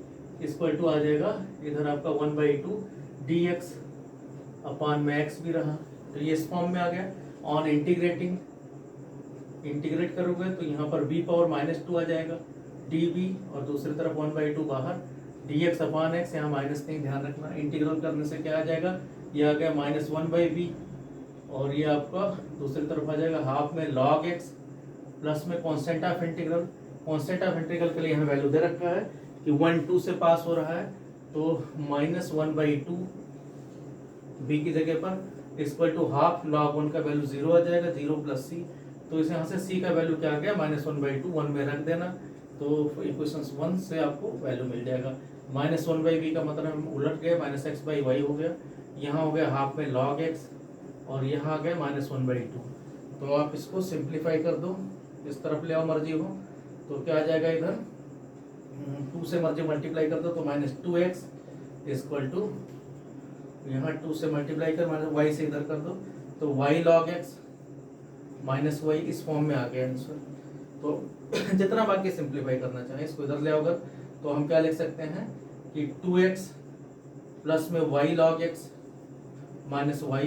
equal to आ जाएगा इधर आपका 1 बाई 2 डी एक्स अपान में x भी रहा, तो ये इस फॉर्म में आ गया। ऑन इंटीग्रेटिंग, इंटीग्रेट करोगे तो यहाँ पर b पावर माइनस 2 आ जाएगा dv, और दूसरी तरफ 1 बाई 2 बाहर dx अपान x, यहाँ माइनस नहीं, ध्यान रखना। इंटीग्रल करने से क्या आ जाएगा, ये आ गया माइनस 1 बाई वी, और ये आपका दूसरी तरफ आ जाएगा हाफ में log x प्लस में constant of integral. Constant of integral के लिए यहाँ वैल्यू दे रखा है कि 1 2 से पास हो रहा है, तो माइनस 1 बाई 2 बी की जगह पर इक्वल टू हाफ log 1 का वैल्यू 0 आ जाएगा, 0 प्लस सी। तो इस यहाँ से c का वैल्यू क्या आ गया, माइनस 1 बाई 2 1 में रख देना, तो इक्वेशन 1 से आपको वैल्यू मिल जाएगा। माइनस 1 बाई वी का मतलब हम उलट गए, माइनस एक्स बाई वाई हो गया, यहाँ हो गया हाफ में log x, और यहाँ आ गया माइनस 1 बाई 2। तो आप इसको सिंप्लीफाई कर दो, इस तरफ ले आओ मर्जी हो, तो क्या आ जाएगा इधर 2 से मर्जी मल्टीप्लाई कर दो, तो माइनस 2x इक्वल टू यहाँ 2 से मल्टीप्लाई कर माइनस y से इधर कर दो, तो y log x minus y इस फॉर्म में आ गया आंसर। तो जितना बाकी सिंप्लीफाई करना चाहें इसको इधर ले आओगे, तो हम क्या लिख सकते हैं कि 2x प्लस में y log x minus y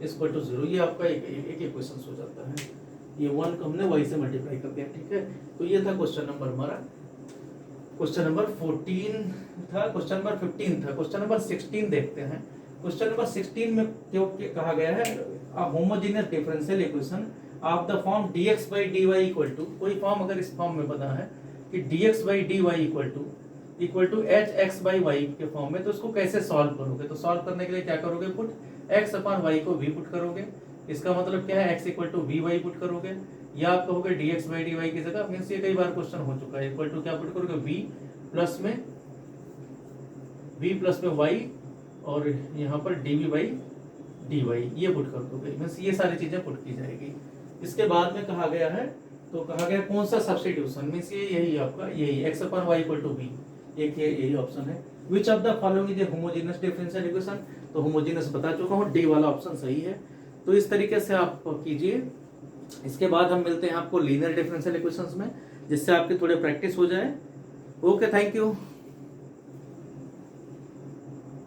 equal to 0, ये आपका एक इक्वेशन हो जाता है। ये 1 को हमने y से मल्टीप्लाई कर दिया, ठीक है। तो ये था क्वेश्चन नंबर हमारा, क्वेश्चन नंबर 14 था, क्वेश्चन नंबर 15 था। क्वेश्चन नंबर 16 देखते हैं। क्वेश्चन नंबर 16 में जो कहा गया है, homogeneous differential equation of the form dx by dy equal to, कोई फॉर्म अगर इस फॉर्म में बना है कि dx by dy equal to hx by y के फॉर्म में, तो इसको कैसे सॉल्व करोगे। तो सॉल्व करने के लिए क्या करोगे, पुट x अपान y को v पुट करोगे, इसका मतलब क्या है x equal to v y put करोगे, या आप कहोगे dx by dy की जगह, मीन्स ये कई बार क्वेश्चन हो चुका है, इक्वल टू क्या पुट करोगे v प्लस में y, और यहाँ पर dv by dy ये पुट कर दोगे, मीन्स ये सारी चीजें पुट की जाएगी। इसके बाद में कहा गया है, तो कहा गया कौन सा सब्स्टिट्यूशन, मीन्स ये यही आपका यही x upon y equal to v, एक यही ऑप्शन है। Which of the following is a homogeneous differential equation, तो होमोजेनियस बता चुका हूँ, डी वाला ऑप्शन सही है। तो इस तरीके से आप कीजिए। इसके बाद हम मिलते हैं आपको लीनियर डिफरेंशियल इक्वेशंस में, जिससे आपकी थोड़ी प्रैक्टिस हो जाए। Okay, thank you.